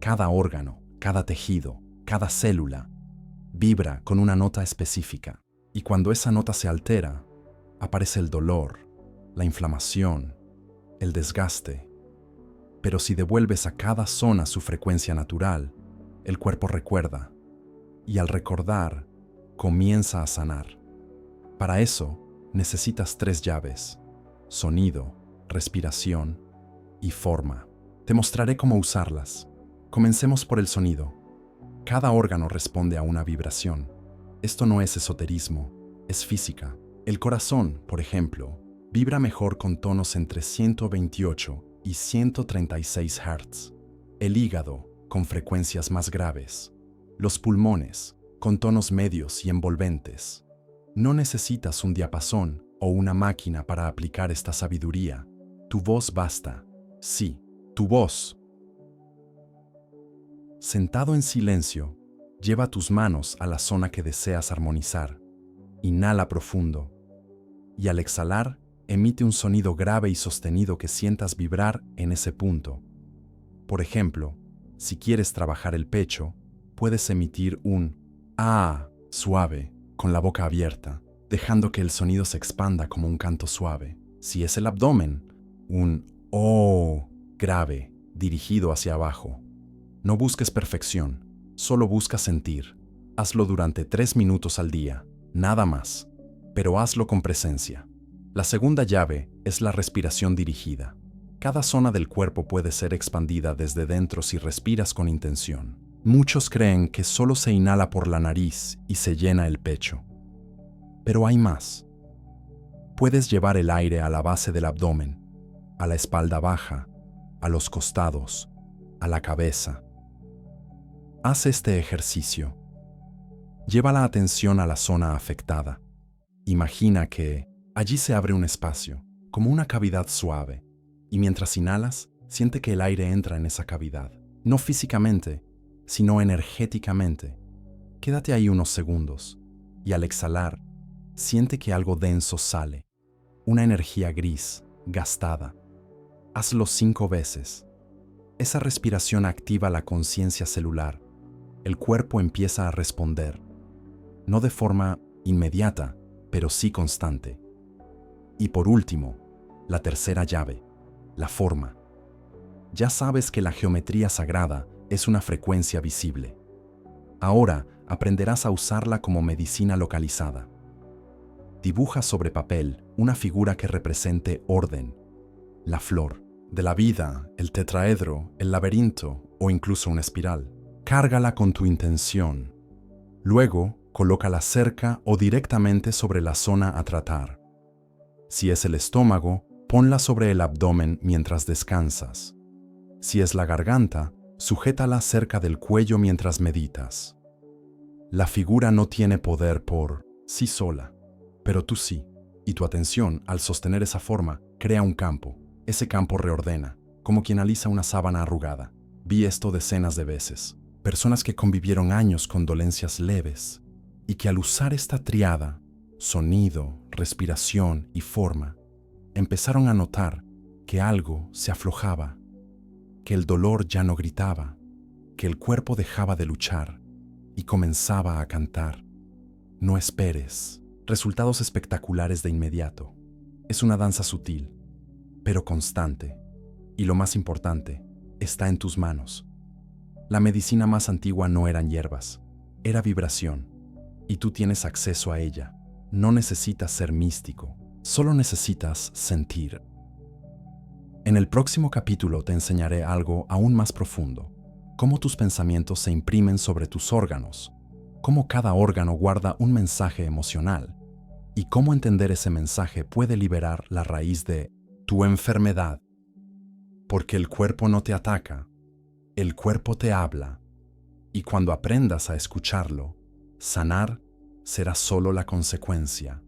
Cada órgano, cada tejido, cada célula vibra con una nota específica, y cuando esa nota se altera, aparece el dolor, la inflamación, el desgaste. Pero si devuelves a cada zona su frecuencia natural, el cuerpo recuerda, y al recordar, comienza a sanar. Para eso, necesitas 3 llaves: sonido, respiración y forma. Te mostraré cómo usarlas. Comencemos por el sonido. Cada órgano responde a una vibración. Esto no es esoterismo, es física. El corazón, por ejemplo, vibra mejor con tonos entre 128 y 136 Hz. El hígado, con frecuencias más graves. Los pulmones, con tonos medios y envolventes. No necesitas un diapasón o una máquina para aplicar esta sabiduría. Tu voz basta. Sí, tu voz. Sentado en silencio, lleva tus manos a la zona que deseas armonizar. Inhala profundo. Y al exhalar, emite un sonido grave y sostenido que sientas vibrar en ese punto. Por ejemplo, si quieres trabajar el pecho, puedes emitir un "ah" suave, con la boca abierta, dejando que el sonido se expanda como un canto suave. Si es el abdomen, un "oh" grave, dirigido hacia abajo. No busques perfección, solo busca sentir. Hazlo durante 3 minutos al día, nada más, pero hazlo con presencia. La segunda llave es la respiración dirigida. Cada zona del cuerpo puede ser expandida desde dentro si respiras con intención. Muchos creen que solo se inhala por la nariz y se llena el pecho. Pero hay más. Puedes llevar el aire a la base del abdomen, a la espalda baja, a los costados, a la cabeza. Haz este ejercicio. Lleva la atención a la zona afectada. Imagina que allí se abre un espacio, como una cavidad suave, y mientras inhalas, siente que el aire entra en esa cavidad. No físicamente, sino energéticamente. Quédate ahí unos segundos, y al exhalar, siente que algo denso sale, una energía gris, gastada. Hazlo 5 veces. Esa respiración activa la conciencia celular. El cuerpo empieza a responder, no de forma inmediata, pero sí constante. Y por último, la tercera llave, la forma. Ya sabes que la geometría sagrada es una frecuencia visible. Ahora aprenderás a usarla como medicina localizada. Dibuja sobre papel una figura que represente orden, la flor de la vida, el tetraedro, el laberinto o incluso una espiral. Cárgala con tu intención. Luego, colócala cerca o directamente sobre la zona a tratar. Si es el estómago, ponla sobre el abdomen mientras descansas. Si es la garganta, sujétala cerca del cuello mientras meditas. La figura no tiene poder por sí sola, pero tú sí, y tu atención, al sostener esa forma, crea un campo. Ese campo reordena, como quien alisa una sábana arrugada. Vi esto decenas de veces. Personas que convivieron años con dolencias leves y que al usar esta triada, sonido, respiración y forma, empezaron a notar que algo se aflojaba, que el dolor ya no gritaba, porque el cuerpo dejaba de luchar y comenzaba a cantar. No esperes resultados espectaculares de inmediato. Es una danza sutil, pero constante. Y lo más importante, está en tus manos. La medicina más antigua no eran hierbas, era vibración, y tú tienes acceso a ella. No necesitas ser místico, solo necesitas sentir. En el próximo capítulo te enseñaré algo aún más profundo, cómo tus pensamientos se imprimen sobre tus órganos, cómo cada órgano guarda un mensaje emocional, y cómo entender ese mensaje puede liberar la raíz de tu enfermedad. Porque el cuerpo no te ataca, el cuerpo te habla, y cuando aprendas a escucharlo, sanar será solo la consecuencia.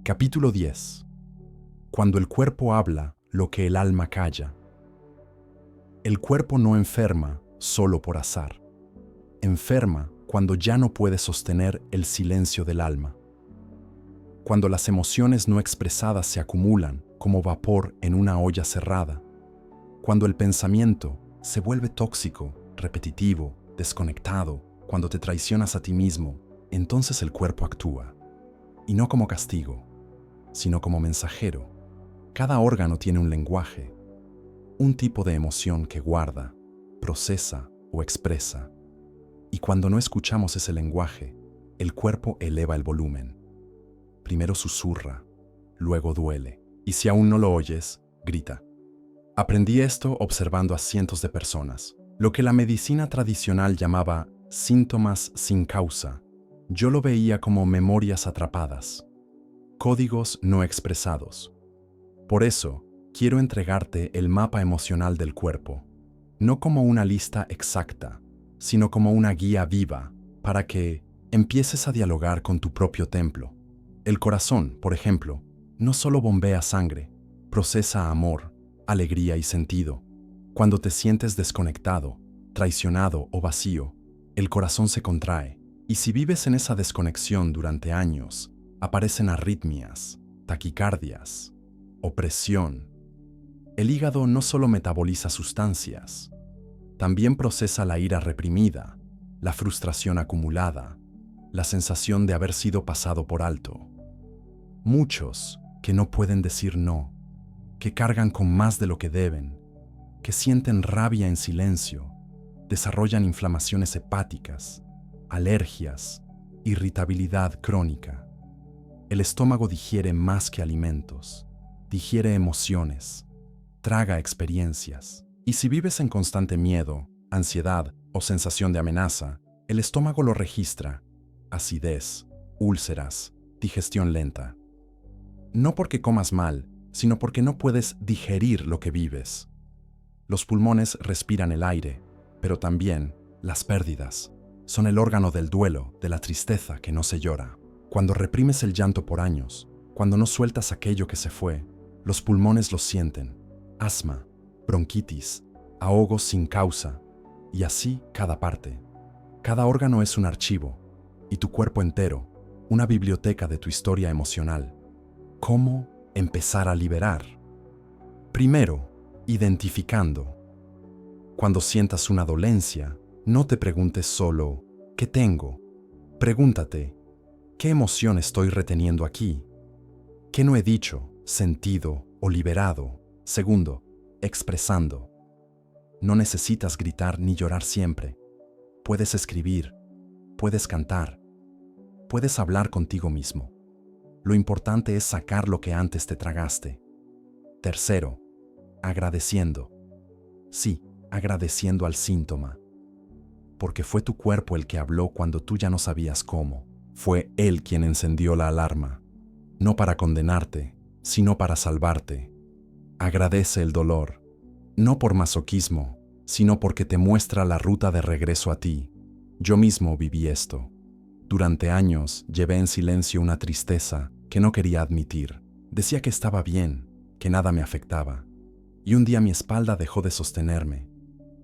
Capítulo 10. Cuando el cuerpo habla lo que el alma calla. El cuerpo no enferma solo por azar. Enferma cuando ya no puede sostener el silencio del alma. Cuando las emociones no expresadas se acumulan como vapor en una olla cerrada. Cuando el pensamiento se vuelve tóxico, repetitivo, desconectado, cuando te traicionas a ti mismo, entonces el cuerpo actúa. Y no como castigo, sino como mensajero. Cada órgano tiene un lenguaje, un tipo de emoción que guarda, procesa o expresa. Y cuando no escuchamos ese lenguaje, el cuerpo eleva el volumen. Primero susurra, luego duele, y si aún no lo oyes, grita. Aprendí esto observando a cientos de personas, lo que la medicina tradicional llamaba síntomas sin causa. Yo lo veía como memorias atrapadas, códigos no expresados. Por eso, quiero entregarte el mapa emocional del cuerpo, no como una lista exacta, sino como una guía viva para que empieces a dialogar con tu propio templo. El corazón, por ejemplo, no solo bombea sangre, procesa amor, alegría y sentido. Cuando te sientes desconectado, traicionado o vacío, el corazón se contrae, y si vives en esa desconexión durante años, aparecen arritmias, taquicardias, opresión. El hígado no solo metaboliza sustancias, también procesa la ira reprimida, la frustración acumulada, la sensación de haber sido pasado por alto. Muchos que no pueden decir no, que cargan con más de lo que deben, que sienten rabia en silencio, desarrollan inflamaciones hepáticas, alergias, irritabilidad crónica. El estómago digiere más que alimentos, digiere emociones, traga experiencias. Y si vives en constante miedo, ansiedad o sensación de amenaza, el estómago lo registra: acidez, úlceras, digestión lenta. No porque comas mal, sino porque no puedes digerir lo que vives. Los pulmones respiran el aire, pero también las pérdidas. Son el órgano del duelo, de la tristeza que no se llora. Cuando reprimes el llanto por años, cuando no sueltas aquello que se fue, los pulmones lo sienten. Asma, bronquitis, ahogos sin causa, y así cada parte. Cada órgano es un archivo, y tu cuerpo entero, una biblioteca de tu historia emocional. ¿Cómo empezar a liberar? Primero, identificando. Cuando sientas una dolencia, no te preguntes solo ¿qué tengo? Pregúntate, ¿qué emoción estoy reteniendo aquí? ¿Qué no he dicho, sentido o liberado? Segundo, expresando. No necesitas gritar ni llorar siempre. Puedes escribir, puedes cantar, puedes hablar contigo mismo. Lo importante es sacar lo que antes te tragaste. Tercero, agradeciendo. Sí, agradeciendo al síntoma. Porque fue tu cuerpo el que habló cuando tú ya no sabías cómo. Fue él quien encendió la alarma. No para condenarte, sino para salvarte. Agradece el dolor, no por masoquismo, sino porque te muestra la ruta de regreso a ti. Yo mismo viví esto. Durante años llevé en silencio una tristeza que no quería admitir. Decía que estaba bien, que nada me afectaba. Y un día mi espalda dejó de sostenerme.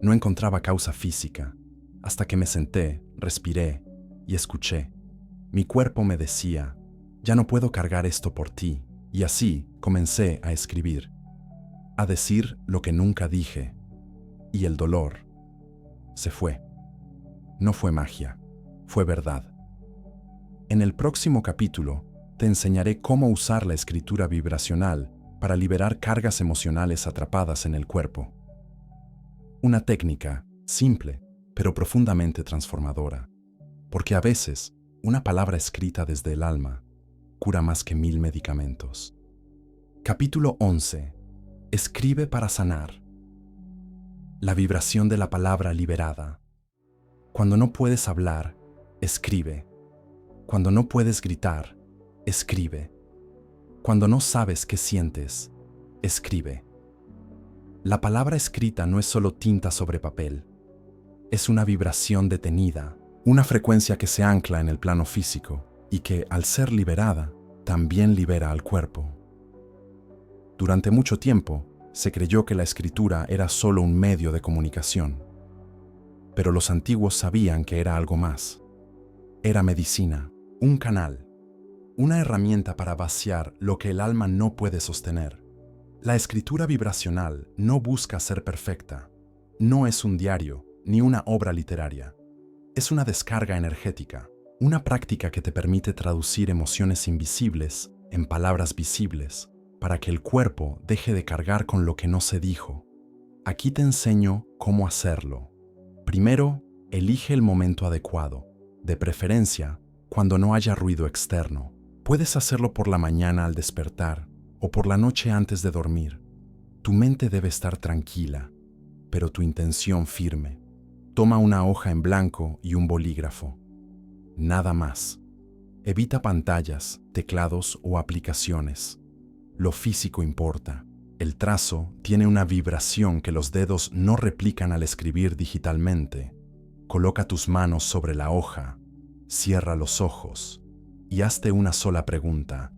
No encontraba causa física, hasta que me senté, respiré y escuché. Mi cuerpo me decía, ya no puedo cargar esto por ti. Y así comencé a escribir, a decir lo que nunca dije. Y el dolor se fue. No fue magia, fue verdad. En el próximo capítulo, te enseñaré cómo usar la escritura vibracional para liberar cargas emocionales atrapadas en el cuerpo. Una técnica simple, pero profundamente transformadora, porque a veces una palabra escrita desde el alma cura más que 1000 medicamentos. Capítulo 11. Escribe para sanar. La vibración de la palabra liberada. Cuando no puedes hablar, escribe. Cuando no puedes gritar, escribe. Cuando no sabes qué sientes, escribe. La palabra escrita no es solo tinta sobre papel. Es una vibración detenida, una frecuencia que se ancla en el plano físico y que, al ser liberada, también libera al cuerpo. Durante mucho tiempo, se creyó que la escritura era solo un medio de comunicación. Pero los antiguos sabían que era algo más. Era medicina, un canal, una herramienta para vaciar lo que el alma no puede sostener. La escritura vibracional no busca ser perfecta. No es un diario ni una obra literaria. Es una descarga energética, una práctica que te permite traducir emociones invisibles en palabras visibles, para que el cuerpo deje de cargar con lo que no se dijo. Aquí te enseño cómo hacerlo. Primero, elige el momento adecuado, de preferencia cuando no haya ruido externo. Puedes hacerlo por la mañana al despertar o por la noche antes de dormir. Tu mente debe estar tranquila, pero tu intención firme. Toma una hoja en blanco y un bolígrafo. Nada más. Evita pantallas, teclados o aplicaciones. Lo físico importa. El trazo tiene una vibración que los dedos no replican al escribir digitalmente. Coloca tus manos sobre la hoja, cierra los ojos y hazte una sola pregunta.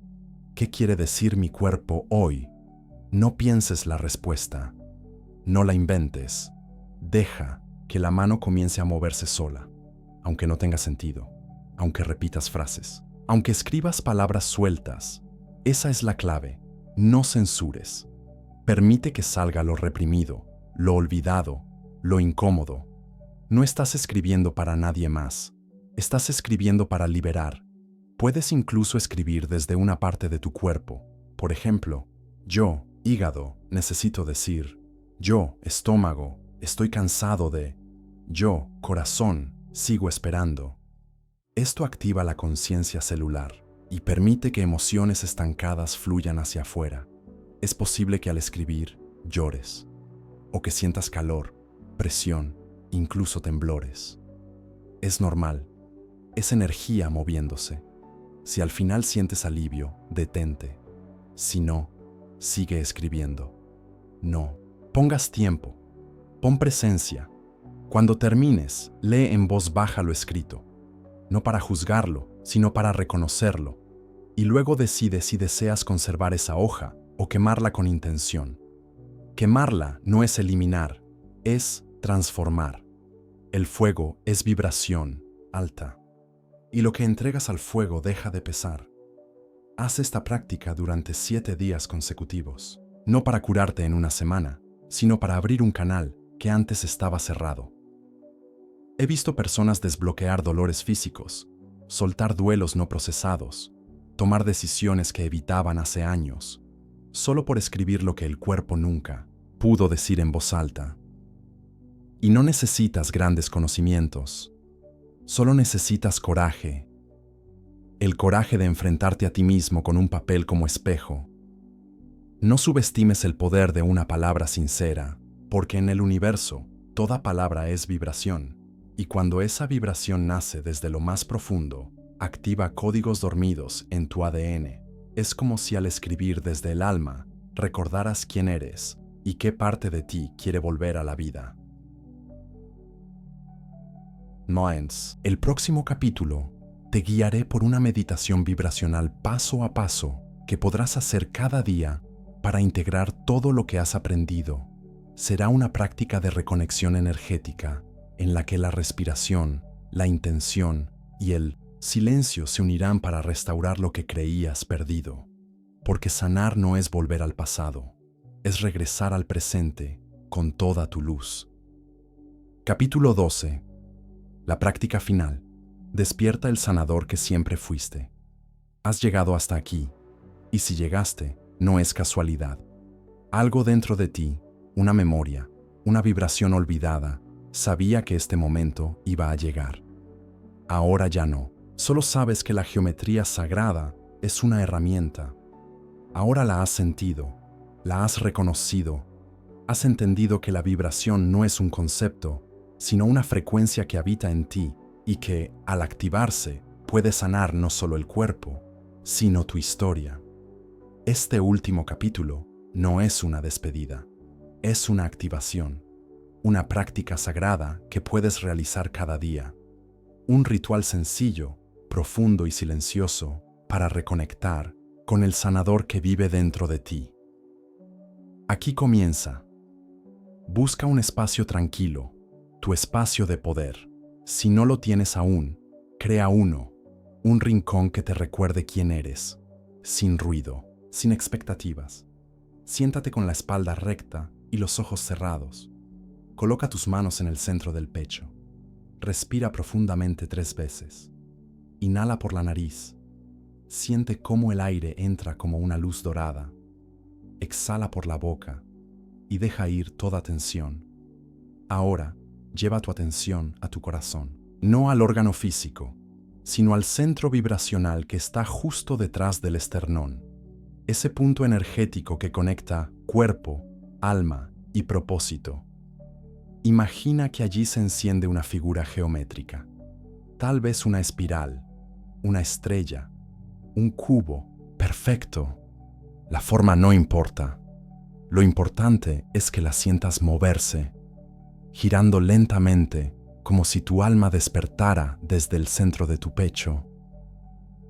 ¿Qué quiere decir mi cuerpo hoy? No pienses la respuesta. No la inventes. Deja que la mano comience a moverse sola, aunque no tenga sentido, aunque repitas frases, aunque escribas palabras sueltas. Esa es la clave. No censures. Permite que salga lo reprimido, lo olvidado, lo incómodo. No estás escribiendo para nadie más. Estás escribiendo para liberar. Puedes incluso escribir desde una parte de tu cuerpo. Por ejemplo, yo, hígado, necesito decir. Yo, estómago, estoy cansado de. Yo, corazón, sigo esperando. Esto activa la conciencia celular y permite que emociones estancadas fluyan hacia afuera. Es posible que al escribir llores, o que sientas calor, presión, incluso temblores. Es normal, es energía moviéndose. Si al final sientes alivio, detente. Si no, sigue escribiendo. No pongas tiempo, pon presencia. Cuando termines, lee en voz baja lo escrito, no para juzgarlo, sino para reconocerlo, y luego decide si deseas conservar esa hoja o quemarla con intención. Quemarla no es eliminar, es transformar. El fuego es vibración alta, y lo que entregas al fuego deja de pesar. Haz esta práctica durante 7 días consecutivos, no para curarte en una semana, sino para abrir un canal que antes estaba cerrado. He visto personas desbloquear dolores físicos, soltar duelos no procesados, tomar decisiones que evitaban hace años, solo por escribir lo que el cuerpo nunca pudo decir en voz alta. Y no necesitas grandes conocimientos, solo necesitas coraje. El coraje de enfrentarte a ti mismo con un papel como espejo. No subestimes el poder de una palabra sincera, porque en el universo toda palabra es vibración, y cuando esa vibración nace desde lo más profundo, activa códigos dormidos en tu ADN. Es como si al escribir desde el alma, recordaras quién eres y qué parte de ti quiere volver a la vida. Noens. El próximo capítulo te guiaré por una meditación vibracional paso a paso que podrás hacer cada día para integrar todo lo que has aprendido. Será una práctica de reconexión energética en la que la respiración, la intención y el silencio se unirán para restaurar lo que creías perdido. Porque sanar no es volver al pasado, es regresar al presente con toda tu luz. Capítulo 12. La práctica final. Despierta el sanador que siempre fuiste. Has llegado hasta aquí, y si llegaste, no es casualidad. Algo dentro de ti, una memoria, una vibración olvidada, sabía que este momento iba a llegar. Ahora ya no. Solo sabes que la geometría sagrada es una herramienta. Ahora la has sentido, la has reconocido, has entendido que la vibración no es un concepto, sino una frecuencia que habita en ti y que, al activarse, puede sanar no solo el cuerpo, sino tu historia. Este último capítulo no es una despedida, es una activación, una práctica sagrada que puedes realizar cada día. Un ritual sencillo, profundo y silencioso para reconectar con el sanador que vive dentro de ti. Aquí comienza. Busca un espacio tranquilo, tu espacio de poder. Si no lo tienes aún, crea uno, un rincón que te recuerde quién eres, sin ruido, sin expectativas. Siéntate con la espalda recta y los ojos cerrados. Coloca tus manos en el centro del pecho. Respira profundamente 3 veces. Inhala por la nariz. Siente cómo el aire entra como una luz dorada. Exhala por la boca y deja ir toda tensión. Ahora, lleva tu atención a tu corazón, no al órgano físico, sino al centro vibracional que está justo detrás del esternón. Ese punto energético que conecta cuerpo, alma y propósito. Imagina que allí se enciende una figura geométrica, tal vez una espiral, una estrella, un cubo, perfecto. La forma no importa. Lo importante es que la sientas moverse, girando lentamente como si tu alma despertara desde el centro de tu pecho.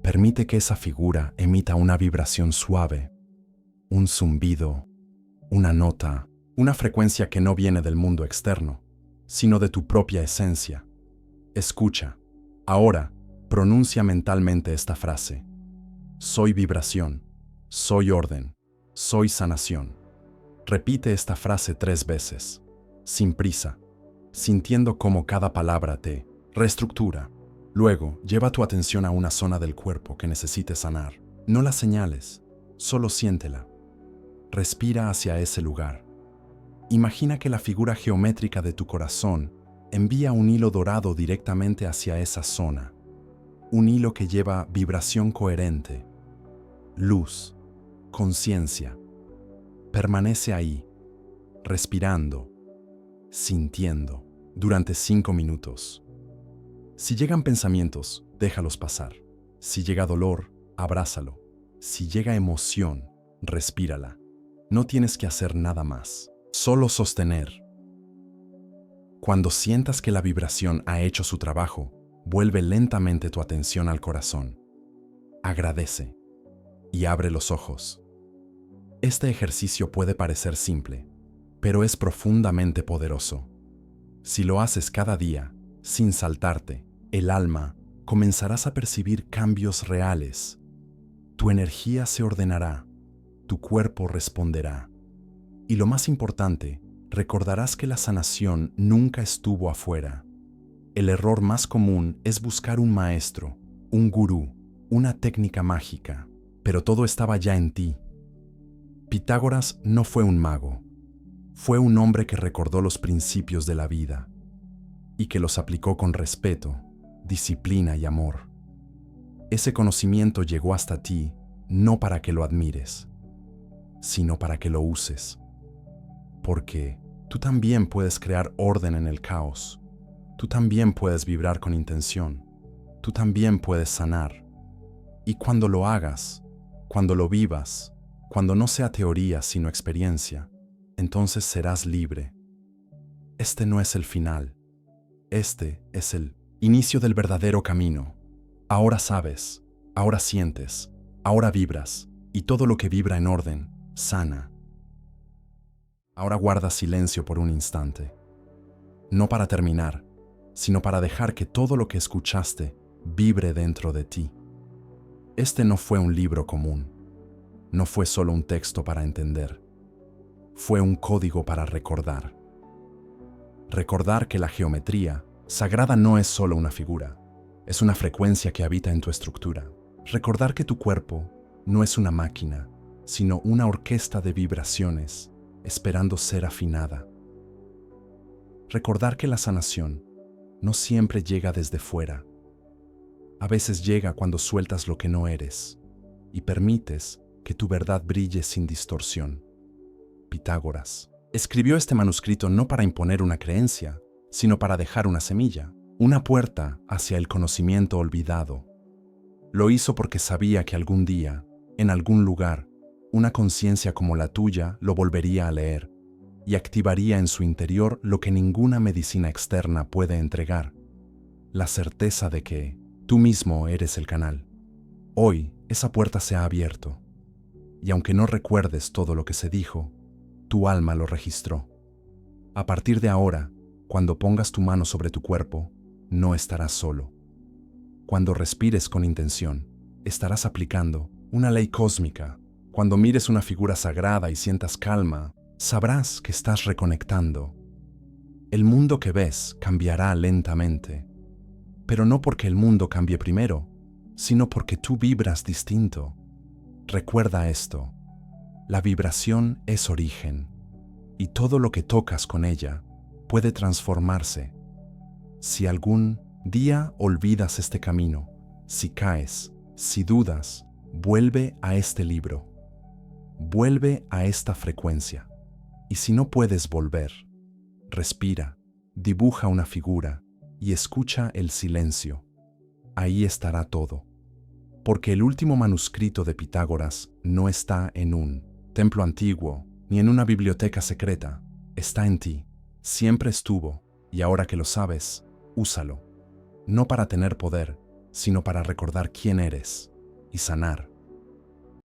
Permite que esa figura emita una vibración suave, un zumbido, una nota, una frecuencia que no viene del mundo externo, sino de tu propia esencia. Escucha. Ahora, pronuncia mentalmente esta frase. Soy vibración, soy orden, soy sanación. Repite esta frase 3 veces, sin prisa, sintiendo cómo cada palabra te reestructura. Luego, lleva tu atención a una zona del cuerpo que necesite sanar. No la señales, solo siéntela. Respira hacia ese lugar. Imagina que la figura geométrica de tu corazón envía un hilo dorado directamente hacia esa zona. Un hilo que lleva vibración coherente, luz, conciencia. Permanece ahí, respirando, sintiendo, durante 5 minutos. Si llegan pensamientos, déjalos pasar. Si llega dolor, abrázalo. Si llega emoción, respírala. No tienes que hacer nada más, solo sostener. Cuando sientas que la vibración ha hecho su trabajo, vuelve lentamente tu atención al corazón. Agradece y abre los ojos. Este ejercicio puede parecer simple, pero es profundamente poderoso. Si lo haces cada día, sin saltarte, el alma, comenzarás a percibir cambios reales. Tu energía se ordenará, tu cuerpo responderá. Y lo más importante, recordarás que la sanación nunca estuvo afuera. El error más común es buscar un maestro, un gurú, una técnica mágica, pero todo estaba ya en ti. Pitágoras no fue un mago, fue un hombre que recordó los principios de la vida y que los aplicó con respeto, disciplina y amor. Ese conocimiento llegó hasta ti no para que lo admires, sino para que lo uses. Porque tú también puedes crear orden en el caos, tú también puedes vibrar con intención, tú también puedes sanar. Y cuando lo hagas, cuando lo vivas, cuando no sea teoría sino experiencia, entonces serás libre. Este no es el final. Este es el inicio del verdadero camino. Ahora sabes, ahora sientes, ahora vibras, y todo lo que vibra en orden, sana. Ahora guarda silencio por un instante. No para terminar, sino para dejar que todo lo que escuchaste vibre dentro de ti. Este no fue un libro común. No fue solo un texto para entender. Fue un código para recordar. Recordar que la geometría sagrada no es solo una figura, es una frecuencia que habita en tu estructura. Recordar que tu cuerpo no es una máquina, sino una orquesta de vibraciones esperando ser afinada. Recordar que la sanación no siempre llega desde fuera. A veces llega cuando sueltas lo que no eres y permites que tu verdad brille sin distorsión. Pitágoras escribió este manuscrito no para imponer una creencia, sino para dejar una semilla, una puerta hacia el conocimiento olvidado. Lo hizo porque sabía que algún día, en algún lugar, una conciencia como la tuya lo volvería a leer y activaría en su interior lo que ninguna medicina externa puede entregar: la certeza de que tú mismo eres el canal. Hoy esa puerta se ha abierto, y aunque no recuerdes todo lo que se dijo, tu alma lo registró. A partir de ahora, cuando pongas tu mano sobre tu cuerpo, no estarás solo. Cuando respires con intención, estarás aplicando una ley cósmica. Cuando mires una figura sagrada y sientas calma, sabrás que estás reconectando. El mundo que ves cambiará lentamente, pero no porque el mundo cambie primero, sino porque tú vibras distinto. Recuerda esto: la vibración es origen, y todo lo que tocas con ella puede transformarse. Si algún día olvidas este camino, si caes, si dudas, vuelve a este libro. Vuelve a esta frecuencia. Y si no puedes volver, respira, dibuja una figura y escucha el silencio. Ahí estará todo. Porque el último manuscrito de Pitágoras no está en un templo antiguo ni en una biblioteca secreta. Está en ti. Siempre estuvo, y ahora que lo sabes, úsalo. No para tener poder, sino para recordar quién eres y sanar.